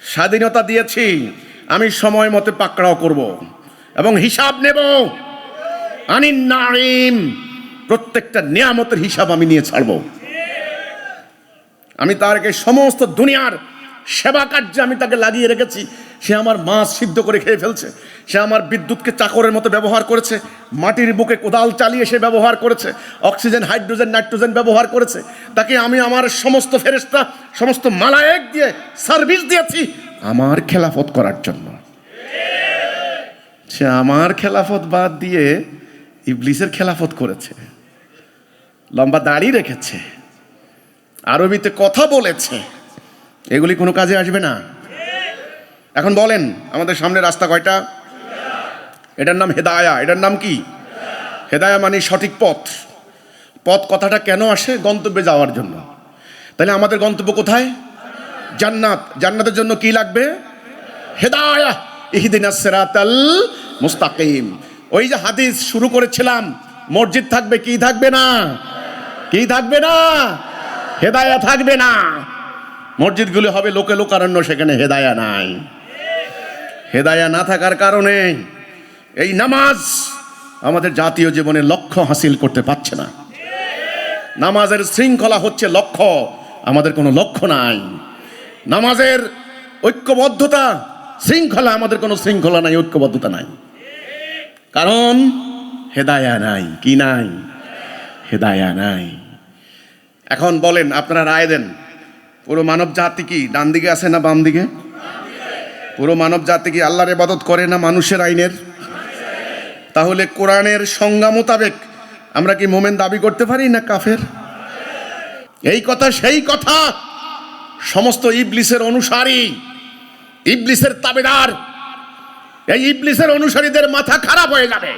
স্বাধীনতা দিয়েছি, আমি সময় মতো পাকড়াও করব এবং হিসাব নেব। আনিন নাঈম, প্রত্যেকটা নিয়ামতের হিসাব আমি নিয়ে ছাড়ব। আমি তাকে সমস্ত দুনিয়ার সেবা কার্যে আমি তাকে লাগিয়ে রেখেছি। সে আমার মাছ সিদ্ধ করে খেয়ে ফেলছে, সে আমার বিদ্যুৎকে চাকরের মতো ব্যবহার করেছে, মাটির বুকে কোদাল চালিয়ে সে ব্যবহার করেছে, অক্সিজেন, হাইড্রোজেন, নাইট্রোজেন ব্যবহার করেছে। তাকে আমি আমার সমস্ত ফেরেশতা, সমস্ত মালায়েক দিয়ে সার্ভিস দিয়েছি আমার খেলাফত করার জন্য। সে আমার খেলাফত বাদ দিয়ে ইবলিসের খেলাফত করেছে, লম্বা দাড়ি রেখেছে, আরবিতে কথা বলেছে। এগুলি কোনো কাজে আসবে না। এখন বলেন, আমাদের সামনে রাস্তা কয়টা? এটার নাম হেদায়া। এটার নাম কি? হেদায়া মানে সঠিক পথ। পথ কথাটা কেন আসে? গন্তব্যে যাওয়ার জন্য। তাহলে আমাদের গন্তব্য কোথায়? জান্নাত। জান্নাতের জন্য কি লাগবে? হেদায়া। ইহদিনাস সিরাতাল মুস্তাকিম। ওই যে হাদিস শুরু করেছিলাম, মসজিদ থাকবে, কি থাকবে না? কি থাকবে না? হেদায়া থাকবে না। মসজিদগুলি হবে লোকে লোকারণ্য, সেখানে হেদায়া নাই। হেদায়া না থাকার কারণে এই নামাজ আমাদের জাতীয় জীবনে লক্ষ্য হাসিল করতে পারছে না। নামাজের শৃঙ্খলা হচ্ছে লক্ষ্য, আমাদের কোনো লক্ষ্য নাই। নামাজের ঐক্যবদ্ধতা, শৃঙ্খলা, আমাদের কোনো শৃঙ্খলা নাই, ঐক্যবদ্ধতা নাই। কারণ হেদায়া নাই। কি নাই? হেদায়া নাই। এখন বলেন, আপনারা রায় দেন, পুরো মানব জাতি কি ডান দিকে আছে না বাম দিকে? পুরো মানব জাতি কি আল্লাহর ইবাদত করে না মানুষের আইনের? তাহলে কোরআনের সংজ্ঞা মোতাবেক আমরা কি মোমেন দাবি করতে পারি না কাফের? এই কথা সেই কথা। সমস্ত ইবলিসের অনুসারী, ইবলিসের তাবেদার, এই ইবলিসের অনুসারীদের মাথা খারাপ হয়ে যাবে।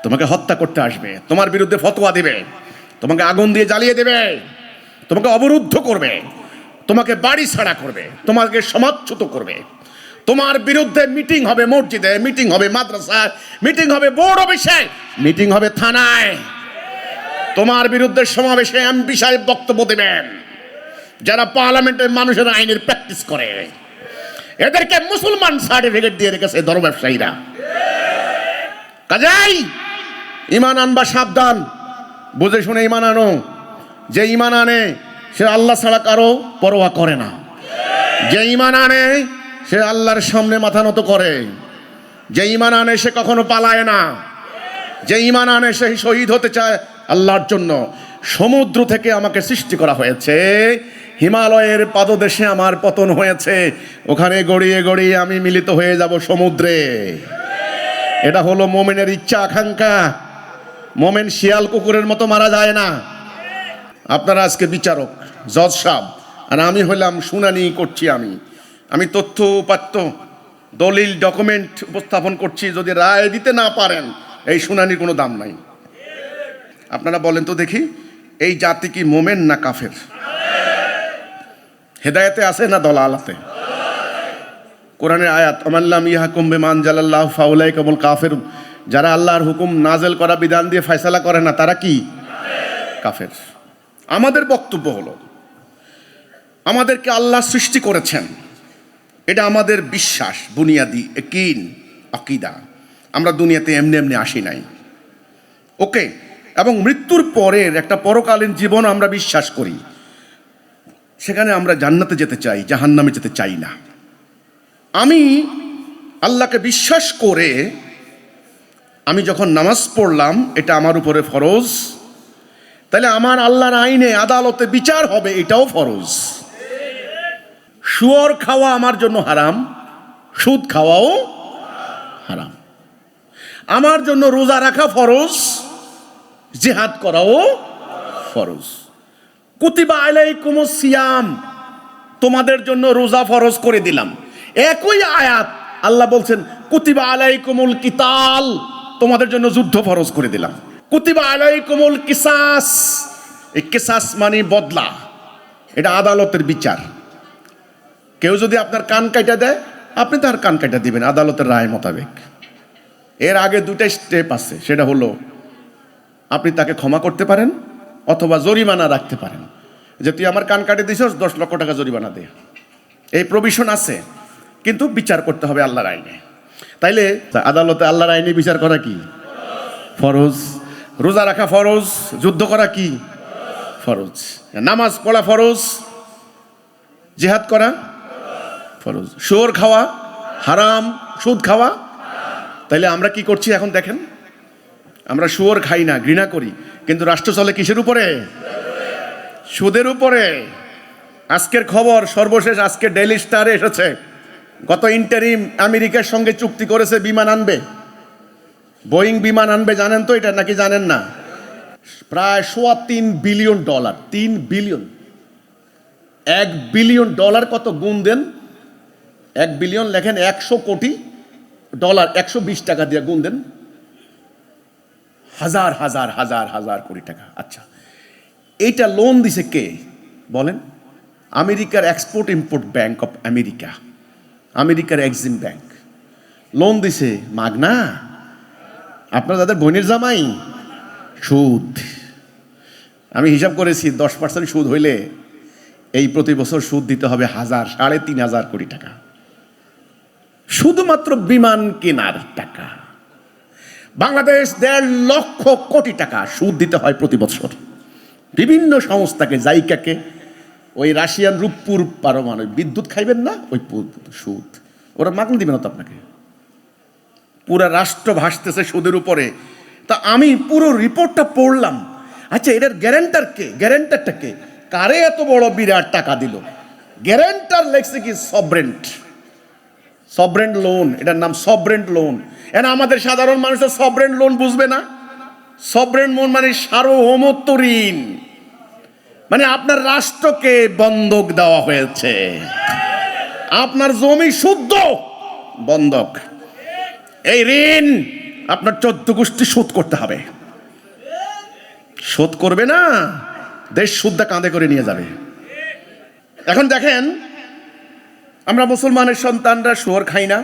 তোমাকে হত্যা করতে আসবে, তোমার বিরুদ্ধে ফতোয়া দিবে, তোমাকে আগুন দিয়ে জ্বালিয়ে দেবে, তোমাকে অবরুদ্ধ করবে, তোমাকে বাড়ি ছাড়া করবে, তোমাকে সমাজচ্যুত করবে। তোমার বিরুদ্ধে মিটিং হবে মসজিদে, মিটিং হবে মাদ্রাসায়, মিটিং হবে বোর্ড অফিসে, মিটিং হবে থানায়। তোমার বিরুদ্ধে সমাবেশে এমপি সাহেব বক্তব্য দেবেন, যারা পার্লামেন্টের মানুষের আইনের প্র্যাকটিস করে। এদেরকে মুসলমান সার্টিফিকেট দিয়ে রেখেছে ধর্ম ব্যবসায়ীরা। কাজেই ঈমান আনবা সাবধান, বুঝে শুনে ঈমান আনো। যে ঈমান আনে সে আল্লাহ ছাড়া কারো পরোয়া করে না। যে ঈমান আনে সে আল্লাহর সামনে মাথা নত করে। যে ঈমান আনে সে কখনো পালায় না। যে ঈমান আনে সে শহীদ হতে চায় আল্লাহর জন্য। সমুদ্র থেকে আমাকে সৃষ্টি করা হয়েছে, হিমালয়ের পাদদেশে আমার পতন হয়েছে, ওখানে গড়িয়ে গড়িয়ে আমি মিলিত হয়ে যাব সমুদ্রে। এটা হলো মোমেনের ইচ্ছা আকাঙ্ক্ষা। মোমেন শিয়াল কুকুরের মতো মারা যায় না। আপনারা আজকে বিচারক, জজ সাহেব, আর আমি হলাম শুনানি করছি। আমি তথ্য উপাত্ত, দলিল, ডকুমেন্ট উপস্থাপন করছি। যদি রায় দিতে না পারেন, এই শুনানির কোনো দাম নাই। আপনারা বলেন তো দেখি, এই জাতি কি মোমেন না কাফের? হেদায়েতে আছে না দলালাতে? কোরআনের আয়াত, আমাল্লাম ইয়াহকুম বিমা আনজালাল্লাহু ফাউলাইকা হুমুল কাফিরুন। যারা আল্লাহর হুকুম নাজেল করা বিধান দিয়ে ফয়সালা করে না, তারা কি? কাফের। আমাদের বক্তব্য হলো, আমাদেরকে আল্লাহ সৃষ্টি করেছেন, এটা আমাদের বিশ্বাস, বুনিয়াদি ইয়াকিন, আকীদা। আমরা দুনিয়াতে এমনি এমনি আসি নাই, ওকে? এবং মৃত্যুর পরের একটা পরকালীন জীবন আমরা বিশ্বাস করি। সেখানে আমরা জান্নাতে যেতে চাই, জাহান্নামে যেতে চাই না। আমি আল্লাহকে বিশ্বাস করে আমি যখন নামাজ পড়লাম, এটা আমার উপরে ফরজ, তাহলে আমার আল্লাহর আইনে আদালতে বিচার হবে, এটাও ফরজ। শুয়োর খাওয়া আমার জন্য হারাম, সুদ খাওয়াও হারাম। আমার জন্য রোজা রাখা ফরজ, জিহাদ করাও ফরজ। কুতিবা আলাইকুমুস সিয়াম, তোমাদের জন্য রোজা ফরজ করে দিলাম। একই আয়াত আল্লাহ বলছেন কুতিবা আলাইকুমুল কিতাল, তোমাদের জন্য যুদ্ধ ফরজ করে দিলাম। কুতিবা আলাইকুমুল কিসাস, এই কিসাস মানে বদলা, এটা আদালতের বিচার। কেউ যদি আপনার কান কাটা দেয়, আপনি তার কান কাটা দিবেন আদালতের রায় মোতাবেক। এর আগে দুটো স্টেপ আছে, সেটা হলো আপনি তাকে ক্ষমা করতে পারেন অথবা জরিমানা রাখতে পারেন, যে তুই আমার কান কাটে দিছস 10 লক্ষ টাকা জরিমানা দে। এই প্রভিশন আছে, কিন্তু বিচার করতে হবে আল্লাহর আইনে। তাইলে আদালতে আল্লাহর আইনে বিচার করা কি ফরজ, রোজা রাখা ফরজ, যুদ্ধ করা কি ফরজ, নামাজ পড়া ফরজ, জিহাদ করা ফরজ, শুয়োর খাওয়া হারাম, সুদ খাওয়া। তাইলে আমরা কি করছি এখন দেখেন, আমরা শুয়োর খাই না, ঘৃণা করি, কিন্তু রাষ্ট্র চলে কিসের উপরে? সুদের উপরে। আজকের খবর সর্বশেষ, আজকে ডেইলি স্টারে এসেছে, গত ইন্টারিম আমেরিকার সঙ্গে চুক্তি করেছে বিমান আনবে, বোয়িং বিমান আনবে। জানেন তো এটা নাকি জানেন না? প্রায় $3 বিলিয়ন। 3 বিলিয়ন, $1 বিলিয়ন কত গুণ দেন? 1 বিলিয়ন লেখেন 100 কোটি ডলার, 120 টাকা দিয়ে গুণ দেন, হাজার হাজার হাজার হাজার কোটি টাকা। আচ্ছা, এইটা লোন দিছে কে বলেন? আমেরিকার export import bank of America, আমেরিকার এক্সিম ব্যাংক লোন দিছে মাগনা। আপনার যাদের বোনের জামাই সুদ, আমি হিসাব করেছি 10% সুদ হইলে এই প্রতি বছর সুদ দিতে হবে 3,500 কোটি টাকা, শুধুমাত্র বিমান কেনার টাকা। বাংলাদেশ 1.5 লক্ষ কোটি টাকা সুদ দিতে হয় প্রতি বছর বিভিন্ন সংস্থাকে, জাইকাকে। ওই রাশিয়ান রূপপুর পারমাণবিক বিদ্যুৎ খাইবেন না, ওই সুদ ওরা মাগনা দিবে না তো আপনাকে। পুরা রাষ্ট্র ভাসতেছে সুদের উপরে। তা আমি পুরো রিপোর্টটা পড়লাম, আচ্ছা এটার গ্যারান্টার কে? গ্যারান্টারটা কে? কারে এত বড় বিরাট টাকা দিল? গ্যারান্টার লেখছে কি সবরেন্ট, সবরেন্ট লোন, এটার নাম সবরেন্ট লোন। এরা আমাদের সাধারণ মানুষের সবরেন্ট লোন বুঝবে না। সবরেন্ট লোন মানে সার্বভৌমত্ব ঋণ, মানে আপনার রাষ্ট্রকে বন্ধক দেওয়া হয়েছে, আপনার জমি শুদ্ধ বন্ধক। এই ঋণ আপনার 14 গোষ্ঠী শোধ করতে হবে। শোধ করবে না, দেশ সুদ্ধা কাঁধে করে নিয়ে যাবে। এখন দেখেন, আমরা মুসলমানের সন্তানরা শুয়োর খাই না।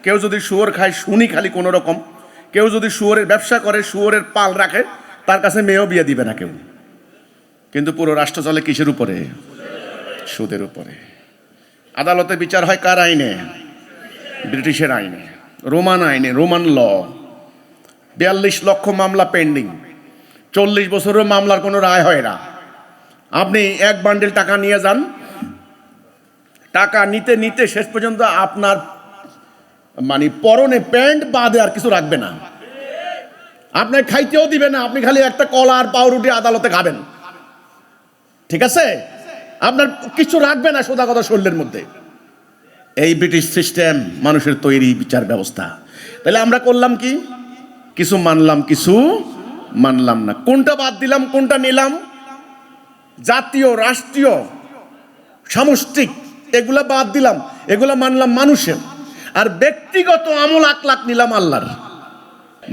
কেউ যদি শুয়োর খায় শুনি খালি কোনো রকম। কেউ যদি শুয়োরের ব্যবসা করে, শুয়োরের পাল রাখে, তার কাছে মেয়েও বিয়ে দিবে না কেউ। কিন্তু পুরো রাষ্ট্র চলে কিসের উপরে? সুদের উপরে। আদালতে বিচার হয় কার আইনে? ব্রিটিশের আইনে, রোমান আইনে, রোমান ল। 42 লক্ষ মামলা পেন্ডিং, 40 বছরের মামলার কোনো রায় হয় না। আপনি এক বান্ডেল টাকা নিয়ে যান, টাকা নিতে নিতে শেষ পর্যন্ত আপনার মানে পরনে প্যান্ট বাদে আর কিছু রাখবে না, আপনার খাইতেও দিবে না। আপনি খালি একটা কলা আর পাউরুটি আদালতে খাবেন, ঠিক আছে? আপনার কিছু রাখবে না সোজা কথা শরীরের মধ্যে। এই ব্রিটিশ সিস্টেম মানুষের তৈরি বিচার ব্যবস্থা। তাহলে আমরা করলাম কি? কিছু মানলাম, কিছু মানলাম না। কোনটা বাদ দিলাম, কোনটা নিলাম? জাতীয়, রাষ্ট্রীয়, সামষ্টিক এগুলা বাদ দিলাম, এগুলা মানলাম মানুষের। আর ব্যক্তিগত আমল আকলাক নিলাম আল্লাহর।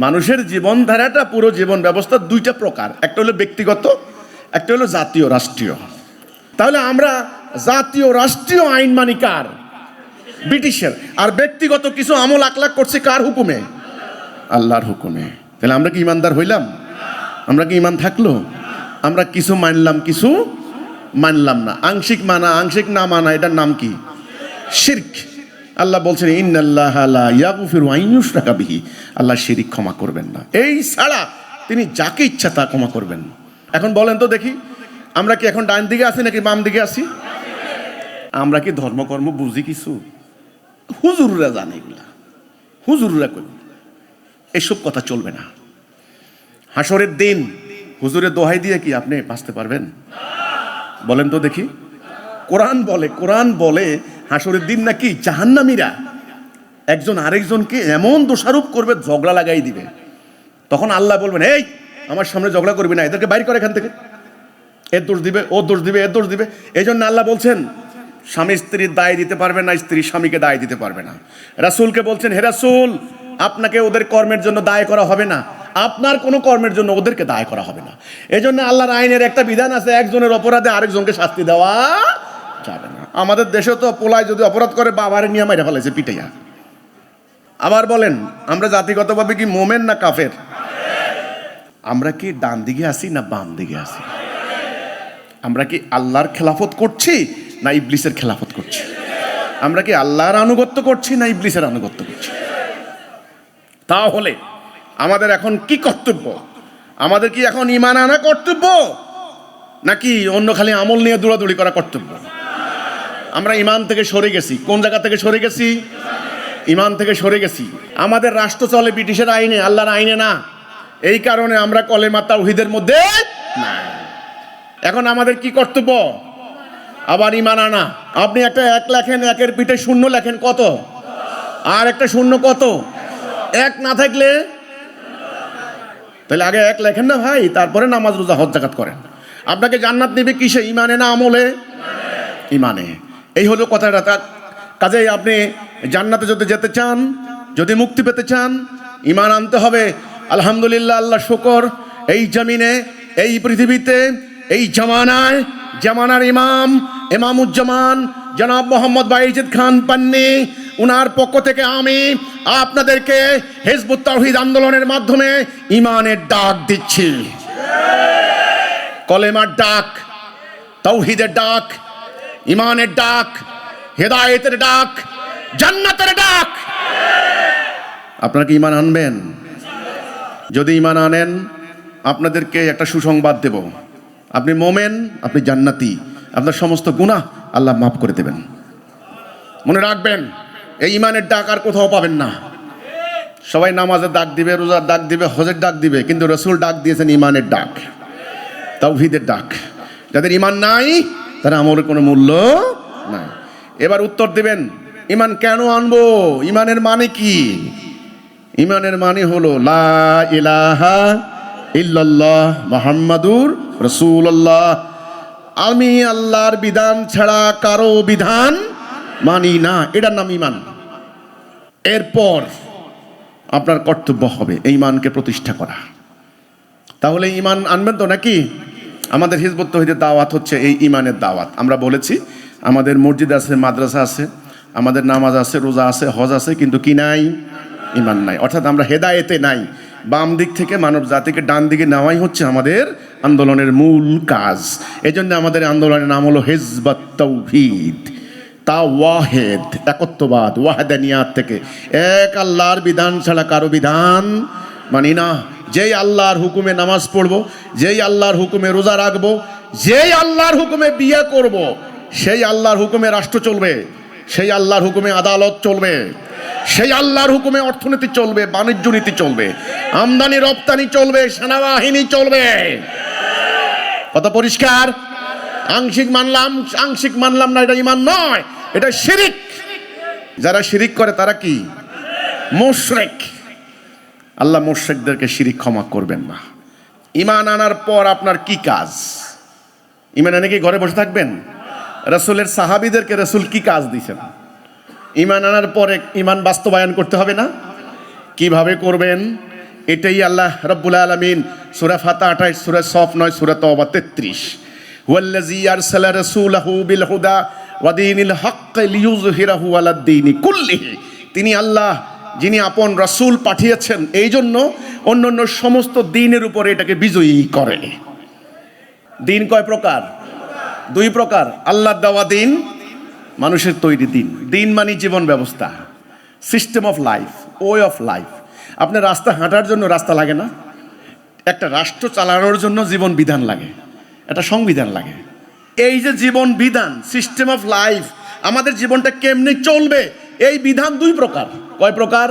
মানুষের জীবনধারাটা, পুরো জীবন ব্যবস্থা দুইটা প্রকার, একটা হলো ব্যক্তিগত, একটা হলো জাতীয় রাষ্ট্রীয়। তাহলে আমরা জাতীয় রাষ্ট্রীয় আইন মানি কার? ব্রিটিশের। আর ব্যক্তিগত কিছু আমল আকলাক করছে কার হুকুমে? আল্লাহর হুকুমে। তাহলে আমরা কি ইমানদার হইলাম? আমরা কি ইমান থাকলো? আমরা কিছু মানলাম, কিছু মানলাম না। আংশিক মানা, আংশিক না মানা, এটার নাম কি? শিরক। আল্লাহ বলছেন ইন্নাল্লাহা লা ইয়াগফিরু আন ইউশরাকা বিহি, আল্লাহ শিরক ক্ষমা করবেন না। এই ছাড়া তিনি যাকে ইচ্ছা তা ক্ষমা করবেন। এখন বলেন তো দেখি, আমরা কি এখন ডান দিকে আছি নাকি বাম দিকে আছি? আমরা কি ধর্মকর্ম বুঝি কিছু? হুজুররা জানে এগুলা, হুজুররা কই। এসব কথা চলবে না। হাসরের দিন হুজুরের দোহাই দিয়ে কি আপনি বাঁচতে পারবেন? বলেন তো দেখি। কোরআন বলে হাসরের দিন নাকি জাহান্নামীরা একজন আরেকজনকে এমন দোষারোপ করবে, ঝগড়া লাগাই দিবে। তখন আল্লাহ বলবেন, এই আমার সামনে ঝগড়া করবি না, এদেরকে বাইর করে এখান থেকে। এর দোষ দিবে, ও দোষ দিবে, এর দোষ দিবে। এই জন্য আল্লাহ বলছেন স্বামী স্ত্রীর দায় দিতে পারবে না, স্ত্রী স্বামীকে দায় দিতে পারবে না। রাসূলকে বলছেন, হে রাসূল, আপনাকে ওদের কর্মের জন্য দায় করা হবে না, আপনার কোনো কর্মের জন্য ওদেরকে দায় করা হবে না। এই জন্য আল্লাহর আইনের একটা বিধান আছে, একজনের অপরাধে আরেকজনকে শাস্তি দেওয়া যাবে না। আমাদের দেশে তো পোলায় যদি অপরাধ করে বাবারে নিয়ে মাইরা ফেলেছে পিটাইয়া। আবার বলেন, আমরা জাতিগতভাবে কি মোমেন না কাফের? আমরা কি ডান দিকে আছি না বাম দিকে আছি? আমরা কি আল্লাহর খেলাফত করছি না ইবলিসের খেলাফত করছি? আমরা কি আল্লাহর আনুগত্য করছি না ইবলিসের আনুগত্য করছি? তাহলে আমাদের এখন কি কর্তব্য? আমাদের কি এখন ঈমান আনা কর্তব্য নাকি অন্য খালি আমল নিয়ে দৌড়াদৌড়ি করা কর্তব্য? আমরা ঈমান থেকে সরে গেছি। কোন জায়গা থেকে সরে গেছি? ঈমান থেকে সরে গেছি। আমাদের রাষ্ট্র চলে ব্রিটিশের আইনে, আল্লাহর আইনে না। এই কারণে আমরা কলেমা তাওহীদের মধ্যে নাই। এখন আমাদের কি কর্তব্য? আবার ঈমান আনা। আপনি একটা 1 লেখেন, 1-এর পিঠে 0 লেখেন কত? আর একটা 0 কত? 1 না থাকলে তাহলে আগে 1 লেখেন না ভাই, তারপরে নামাজ রোজা হজ যাকাত করেন। আপনাকে জান্নাত নেবে কিসে? ঈমানে না আমলে? ঈমানে। এই হলো কথাটা। কাজেই আপনি জান্নাতে যদি যেতে চান, যদি মুক্তি পেতে চান, ঈমান আনতে হবে। আলহামদুলিল্লাহ, আল্লাহ শুকর, এই জমিনে, এই পৃথিবীতে, এই জামানার ইমামুজ্জামান জনাব মোহাম্মদ বাইজিদ খান পান্নী, উনার পক্ষ থেকে আমি আপনাদেরকে হিজবুত তাওহীদ আন্দোলনের মাধ্যমে ঈমানের ডাক দিচ্ছি। কলেমার ডাক, তাওহীদের ডাক, ঈমানের ডাক, হেদায়েতের ডাক, জান্নাতের ডাক। আপনারা কি ঈমান আনবেন? যদি ঈমান আনেন, আপনাদেরকে একটা সুসংবাদ দেব। আপনি মোমেন, আপনি জান্নাতি, আপনার সমস্ত গুনাহ আল্লাহ মাফ করে দেবেন। মনে রাখবেন, এই ঈমানের ডাক আর কোথাও পাবেন না। সবাই নামাজের ডাক দিবে, রোজার ডাক দিবে, হজের ডাক দিবে, কিন্তু রাসূল ডাক দিয়েছেন ঈমানের ডাক, তাওহীদের ডাক। যাদের ঈমান নাই তারা আমলের কোনো মূল্য নাই। এবার উত্তর দিবেন, ঈমান কেন আনবো? ঈমানের মানে কি? ঈমানের মানে হলো লা ইলাহা ইল্লাল্লাহ মুহাম্মাদুর রাসূলুল্লাহ। আমি আল্লাহর বিধান ছাড়া কারো বিধান মানি না, এটার নাম ঈমান। এরপর আপনার কর্তব্য হবে এই ঈমানকে প্রতিষ্ঠা করা। তাহলে ঈমান আনবেন তো নাকি? আমাদের হিজবুত তাওহীদের দাওয়াত হচ্ছে এই ঈমানের দাওয়াত। আমরা বলেছি আমাদের মসজিদ আছে, মাদ্রাসা আছে, আমাদের নামাজ আছে, রোজা আছে, হজ আছে, কিন্তু কি নাই? ঈমান নাই। অর্থাৎ আমরা হেদায়েতে নাই। বাম দিক থেকে মানব জাতিকে ডান দিকে নেওয়াই হচ্ছে আমাদের আন্দোলনের মূল কাজ। এই জন্য আমাদের আন্দোলনের নাম হলো হিজবুত তাওহীদ। তাওয়াহেদ, একত্ববাদ, ওয়াহদানিয়াত থেকে এক আল্লাহর বিধান ছাড়া কারো বিধান মানি না। যেই আল্লাহর হুকুমে নামাজ পড়বো, যেই আল্লাহর হুকুমে রোজা রাখবো, যেই আল্লাহর হুকুমে বিয়ে করব, সেই আল্লাহর হুকুমে রাষ্ট্র চলবে, সেই আল্লাহর হুকুমে আদালত চলবে, সেই আল্লাহর হুকুমে অর্থনীতি চলবে, বাণিজ্য নীতি চলবে, আমদানি রপ্তানি চলবে, সেনাবাহিনী চলবে। কত পরিষ্কার? আংশিক মানলাম না, এটা ঈমান নয়, এটা শিরিক। যারা শিরিক করে তারা কি? মুশরিক। আল্লাহ মুশরিকদেরকে শিরিক ক্ষমা করবেন না। ঈমান আনার পর আপনার কি কাজ? ঈমান এনে কি ঘরে বসে থাকবেন? রাসূলের সাহাবীদেরকে রাসূল কি কাজ দিয়েছেন? ঈমান আনার পরে ঈমান বাস্তবায়ন করতে হবে না? কিভাবে করবেন? এটাই আল্লাহ রাব্বুল আলামিন সূরা ফাতিহা 28, সূরা সফ 9, সূরা তাওবা 33, হুয়াল্লাযী আরসালা রাসূলাহু বিল হুদা ওয়া দীনিল হক লিইয়ুযহিরাহু আলাদ দীনি কুল্লিহি। তিনি আল্লাহ, যিনি আপন রাসূল পাঠিয়েছেন এই জন্য অন্যান্য সমস্ত দ্বীনের উপরে এটাকে বিজয়ী করে। দ্বীন কয় প্রকার? 2 প্রকার। আল্লাহর দেওয়া দ্বীন, মানুষের তৈরি দ্বীন। দ্বীন মানে জীবন ব্যবস্থা, system of life, way of life. আপনার রাস্তা হাঁটার জন্য রাস্তা লাগে না? একটা রাষ্ট্র চালানোর জন্য জীবন বিধান লাগে, একটা সংবিধান লাগে। এই যে জীবন বিধান, সিস্টেম অফ লাইফ, আমাদের জীবনটা কেমনে চলবে, এই বিধান 2 প্রকার। কয় প্রকার?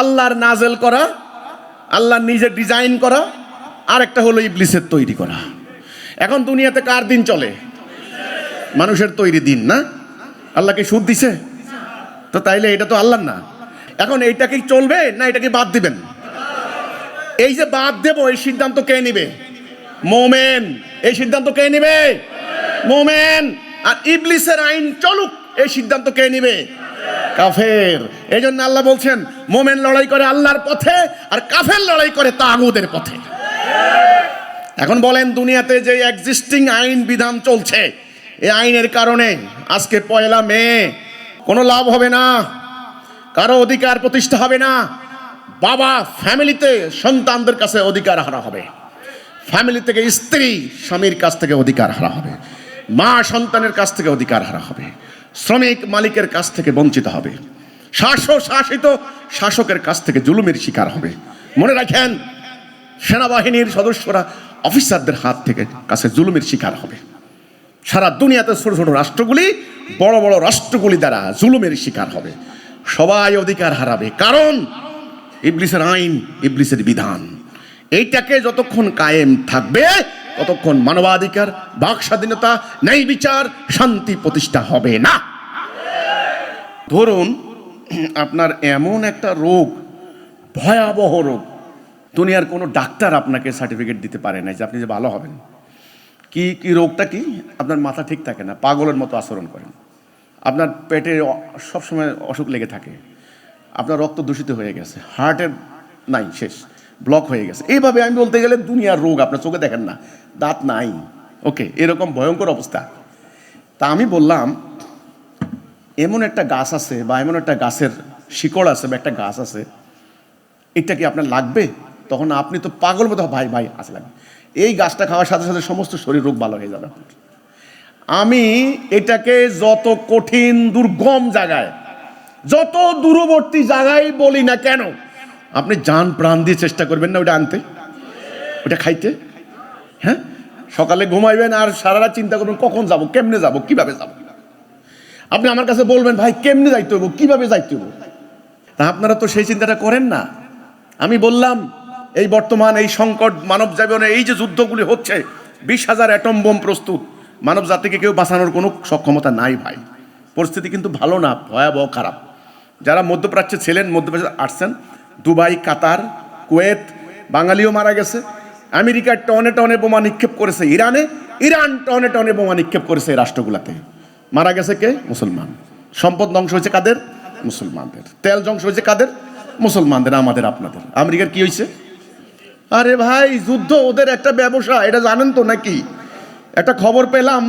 আল্লাহর নাজেল করা, আল্লাহ নিজে ডিজাইন করা, আর একটা হলো ইবলিসের তৈরি করা। এখন দুনিয়াতে কার দিন চলে? মানুষের তৈরি দিন না? আল্লাহ কি সুদ দিছে? তো তাইলে এটা তো আল্লাহর না। এখন এইটা কি চলবে না এটাকে বাদ দিবেন? এই যে বাদ দেব, এই সিদ্ধান্ত কে নিবে? মোমেন। এই সিদ্ধান্ত কে নিবে? মোমেন। আর ইবলিসের আইন চলুক, এই সিদ্ধান্ত কে নিবে? কাফের। এই জন্য আল্লাহ বলছেন মোমেন লড়াই করে আল্লাহর পথে, আর কাফের লড়াই করে তাগুতের পথে। এখন বলেন, দুনিয়াতে যে এক্সিস্টিং আইন বিধান চলছে, এই আইনের কারণে আজকে 1 মে কোনো লাভ হবে না, কারো অধিকার প্রতিষ্ঠা হবে না। বাবা ফ্যামিলিতে সন্তানদের কাছে অধিকার হারা হবে, ফ্যামিলি থেকে স্ত্রী স্বামীর কাছ থেকে অধিকার হারা হবে, মা সন্তানের কাছ থেকে অধিকার হারা হবে, শ্রমিক মালিকের কাছ থেকে বঞ্চিত হবে, শাসিত শাসকের কাছ থেকে জুলুমের শিকার হবে। মনে রাখেন, সেনাবাহিনীর সদস্যরা অফিসারদের হাত থেকে কাছে জুলুমের শিকার হবে। সারা দুনিয়াতে ছোট ছোট রাষ্ট্রগুলি বড় বড় রাষ্ট্রগুলি দ্বারা জুলুমের শিকার হবে। সবাই অধিকার হারাবে, কারণ ইবলিসের আইন, ইবলিসের বিধান, এইটাকে যতক্ষণ কায়েম থাকবে ততক্ষণ মানবাধিকার, বাক স্বাধীনতা, ন্যায় বিচার, শান্তি প্রতিষ্ঠা হবে না। ধরুন আপনার এমন একটা রোগ, ভয়াবহ রোগ, দুনিয়ার কোনো ডাক্তার আপনাকে সার্টিফিকেট দিতে পারে না যে আপনি যে ভালো হবেন। কি কি রোগটা কি? আপনার মাথা ঠিক থাকে না, পাগলের মতো আচরণ করেন, আপনার পেটে সবসময় অসুখ লেগে থাকে, আপনার রক্ত দূষিত হয়ে গেছে, হার্টের নাই, শেষ, ব্লক হয়ে গেছে। এইভাবে আমি বলতে গেলে দুনিয়ার রোগ আপনার চোখে দেখেন না, দাঁত নাই, ওকে, এরকম ভয়ঙ্কর অবস্থা। তা আমি বললাম, এমন একটা গাছ আছে বা এমন একটা গাছের শিকড় আছে বা একটা গাছ আছে, এটা কি আপনার লাগবে? তখন আপনি তো পাগল মতো, ভাই ভাই আছে লাগবে, এই গাছটা খাওয়ার সাথে সাথে সমস্ত শরীর রোগ ভালো হয়ে যাবে। আমি এটাকে যত কঠিন দুর্গম জায়গায়, যত দূরবর্তী জায়গায় বলি না কেন, আপনি জান প্রাণ দিয়ে চেষ্টা করবেন না ওটা আনতে, ওটা খাইতে। হ্যাঁ, সকালে ঘুমাইবেন আর সারা রাত চিন্তা করবেন কখন যাব, কেমনে যাব, কিভাবে যাব। আপনি আমার কাছে বলবেন, ভাই কেমনে যাইতে হবো, কিভাবে যাইতে হবো। তা আপনারা তো সেই চিন্তাটা করেন না। আমি বললাম, এই বর্তমান এই সংকট মানব জীবনে এই যে যুদ্ধগুলি হচ্ছে, 20,000 অ্যাটম বোম প্রস্তুত, মানব জাতিকে কেউ বাঁচানোর কোনো সক্ষমতা নাই ভাই। পরিস্থিতি কিন্তু ভালো না, ভয়াবহ খারাপ। যারা মধ্যপ্রাচ্যে ছিলেন, মধ্যপ্রাচ্যে আসছেন, দুবাই, কাতার, কুয়েত, বাঙালিও মারা গেছে। আমেরিকা টনে টনে বোমা নিক্ষেপ করেছে ইরানে, ইরান টনে টনে বোমা নিক্ষেপ করেছে এই রাষ্ট্রগুলাতে। মারা গেছে কে? মুসলমান। সম্পদ ধ্বংস হয়েছে কাদের? মুসলমানদের। তেল ধ্বংস হয়েছে কাদের? মুসলমানদের, আমাদের, আপনাদের। আমেরিকার কি হয়েছে? আরে ভাই, যুদ্ধ ওদের একটা ব্যবসা, এটা জানেন তো নাকি? একটা খবর পেলাম,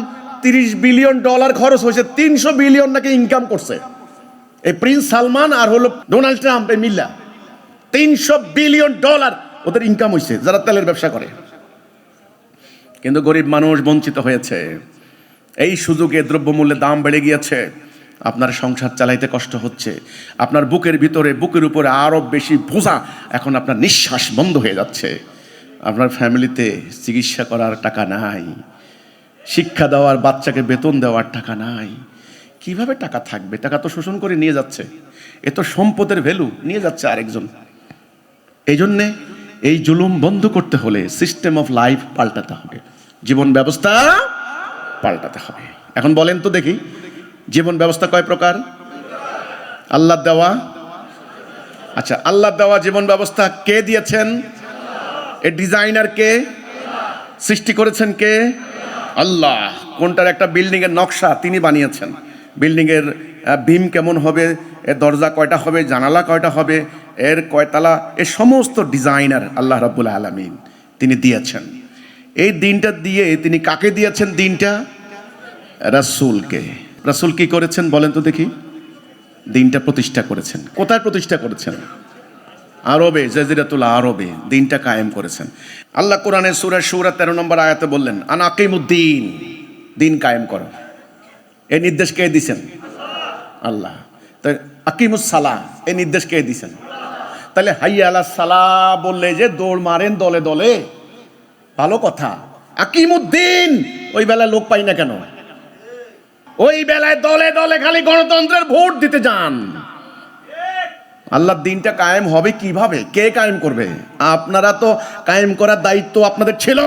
$30 বিলিয়ন খরচ হয়েছে, 300 বিলিয়ন নাকি ইনকাম করছে এই প্রিন্স সালমান আর হলো ডোনাল্ড ট্রাম্প, এই মিল্লা। $300 বিলিয়ন ওদের ইনকাম হয়েছে, যারা তেলের ব্যবসা করে। কিন্তু গরিব মানুষ বঞ্চিত হয়েছে। এই সুযোগে দ্রব্যমূল্যের দাম বেড়ে গিয়েছে, আপনার সংসার চালাইতে কষ্ট হচ্ছে, আপনার বুকের ভিতরে, বুকের উপরে আরো বেশি বোঝা, এখন আপনার নিঃশ্বাস বন্ধ হয়ে যাচ্ছে। আপনার ফ্যামিলিতে চিকিৎসা করার টাকা নাই, শিক্ষা দেওয়ার, বাচ্চাকে বেতন দেওয়ার টাকা নাই। কিভাবে টাকা থাকবে? টাকা তো শোষণ করে নিয়ে যাচ্ছে, এ তো সম্পদের ভ্যালু নিয়ে যাচ্ছে আরেকজন। এই জন্যে এই জুলুম বন্ধ করতে হলে সিস্টেম অফ লাইফ পাল্টাতে হবে, জীবন ব্যবস্থা পাল্টাতে হবে। এখন বলেন তো দেখি, জীবন ব্যবস্থা কয় প্রকার? আল্লাহ দেওয়া। আচ্ছা, আল্লাহ দেওয়া জীবন ব্যবস্থা কে দিয়েছেন? এর ডিজাইনার কে? সৃষ্টি করেছেন কে? আল্লাহ। কোনটার একটা বিল্ডিং এর নকশা তিনি বানিয়েছেন, বিল্ডিং এর বিম কেমন হবে, এর দরজা কয়টা হবে, জানালা কয়টা হবে, এর কয়তলা, এর সমস্ত ডিজাইনার আল্লাহ রাব্বুল আলামিন তিনি দিয়েছেন। এই দিনটা দিয়ে তিনি কাকে দিয়েছেন? দিনটা রাসূলকে। রাসূল কি করেছেন বলেন তো দেখি? দিনটা প্রতিষ্ঠা করেছেন। কোথায় প্রতিষ্ঠা করেছেন? আরবে, জাজিরাতুল আরবে দিনটা কায়েম করেছেন। আল্লাহ কোরআনের সূরা শুরা 13 নম্বর আয়াতে বললেন, আন আকিমুদ্দিন, দিন কায়েম করো। এই নির্দেশ কে দিয়েছেন? আল্লাহ। তাই আকিমুস সালাহ, এই নির্দেশ কে দিয়েছেন? তাহলে হাইয়া আলাস সালাহ বললে যে দৌড় মারেন দলে দলে, ভালো কথা। আকিমুদ্দিন, ওই বেলায় লোক পাই না কেন? ওই বেলায় দলে দলে খালি গণতন্ত্রের ভোট দিতে যান। আল্লাহর দিনটা কায়েম হবে কিভাবে? কে কায়েম করবে? আপনারা তো কায়েম করার দায়িত্ব আপনাদের ছিল।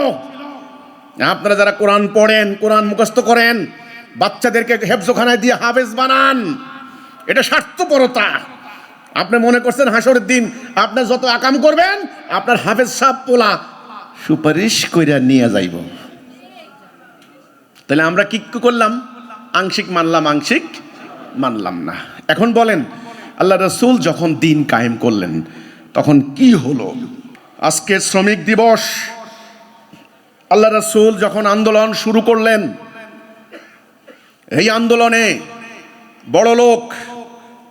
আপনারা যারা কোরআন পড়েন, কোরআন মুখস্থ করেন, বাচ্চাদেরকে হেফজখানায় দিয়ে হাফেজ বানান, এটা স্বার্থপরতা। আপনি মনে করছেন হাসরের দিন আপনি যত আকাম করবেন আপনার হাফেজ সাহেব পোলা সুপারিশ কইরা নিয়ে যাইব। তাহলে আমরা কি করলাম? আংশিক মানলাম, আংশিক মানলাম না। এখন বলেন, আল্লাহ রাসূল যখন দিন কায়েম করলেন তখন কি হলো? আজকে শ্রমিক দিবস, আল্লাহ রাসূল যখন আন্দোলন শুরু করলেন, এই আন্দোলনে বড় লোক,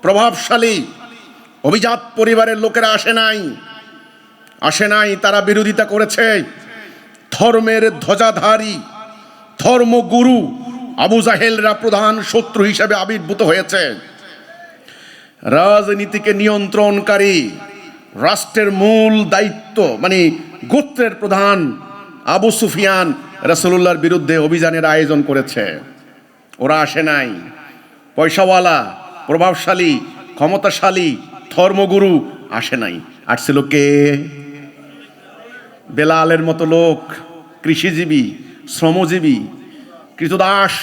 প্রভাবশালী, অভিজাত পরিবারের লোকেরা আসে নাই, তারা বিরোধিতা করেছে। ধর্মের ধ্বজাধারী ধর্মগুরু আবু জাহেলরা প্রধান শত্রু হিসেবে আবির্ভূত হয়েছে। রাজনীতিকে নিয়ন্ত্রণকারী, রাষ্ট্রের মূল দায়িত্ব মানে গোত্রের প্রধান আবু সুফিয়ান রাসূলুল্লাহর বিরুদ্ধে অভিযানের আয়োজন করেছে। ওরা আসে নাই। পয়সাওয়ালা, প্রভাবশালী, ক্ষমতাশালী ধর্মগুরু আসে নাই। আসছিল কে? বেলালের মতো লোক, কৃষিজীবী, শ্রমজীবী, কৃতদাস।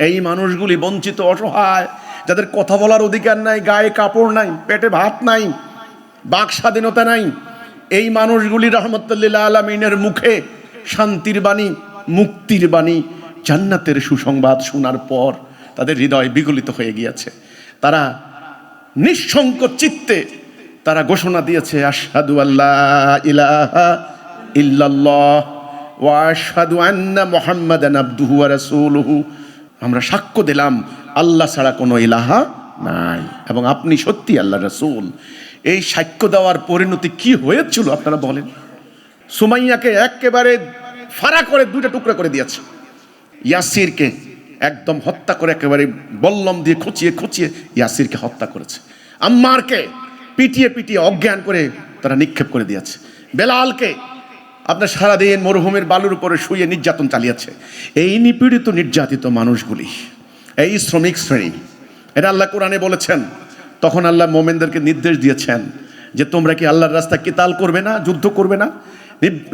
এই মানুষগুলি বঞ্চিত, অসহায়, যাদের কথা বলার অধিকার নাই, গায়ে কাপড় নাই, পেটে ভাত নাই, বাক স্বাধীনতা নাই। এই মানুষগুলি রাহমাতুল লিল আলামিনের মুখে শান্তির বাণী, মুক্তির বাণী, জান্নাতের সুসংবাদ শোনার পর তাদের হৃদয় বিগলিত হয়ে গিয়েছে। তারা নিঃসংক চিত্তে তারা ঘোষণা দিয়েছে, আশহাদু আল্লা ইলাহা ইল্লাল্লাহ ওয়া আশহাদু আন্না মুহাম্মাদান আবদুহু ওয়া রাসূলুহু। আমরা সাক্ষ্য দিলাম আল্লাহ ছাড়া কোনো ইলাহা নাই এবং আপনি সত্যি আল্লাহর রাসূল। এই সাক্ষ্য দেওয়ার পরিণতি কি হয়েছিল আপনারা বলেন? সুমাইয়াকে একেবারে ফাড়া করে দুইটা টুকরা করে দিয়েছে। ইয়াসিরকে একদম হত্যা করে একেবারে বল্লম দিয়ে খুঁচিয়ে ইয়াসিরকে হত্যা করেছে। আম্মারকে পিটিয়ে অজ্ঞান করে তারা নিক্ষেপ করে দিয়েছে। বেলালকে আপনার সারাদিন মরুভূমির বালুর উপরে শুয়ে নির্যাতন চালিয়েছে। এই নিপীড়িত নির্যাতিত মানুষগুলি, এই শ্রমিক শ্রেণী, এটা আল্লাহ কোরআনে বলেছেন। তখন আল্লাহ মোমেনদেরকে নির্দেশ দিয়েছেন যে তোমরা কি আল্লাহর রাস্তায় কিতাল করবে না, যুদ্ধ করবে না?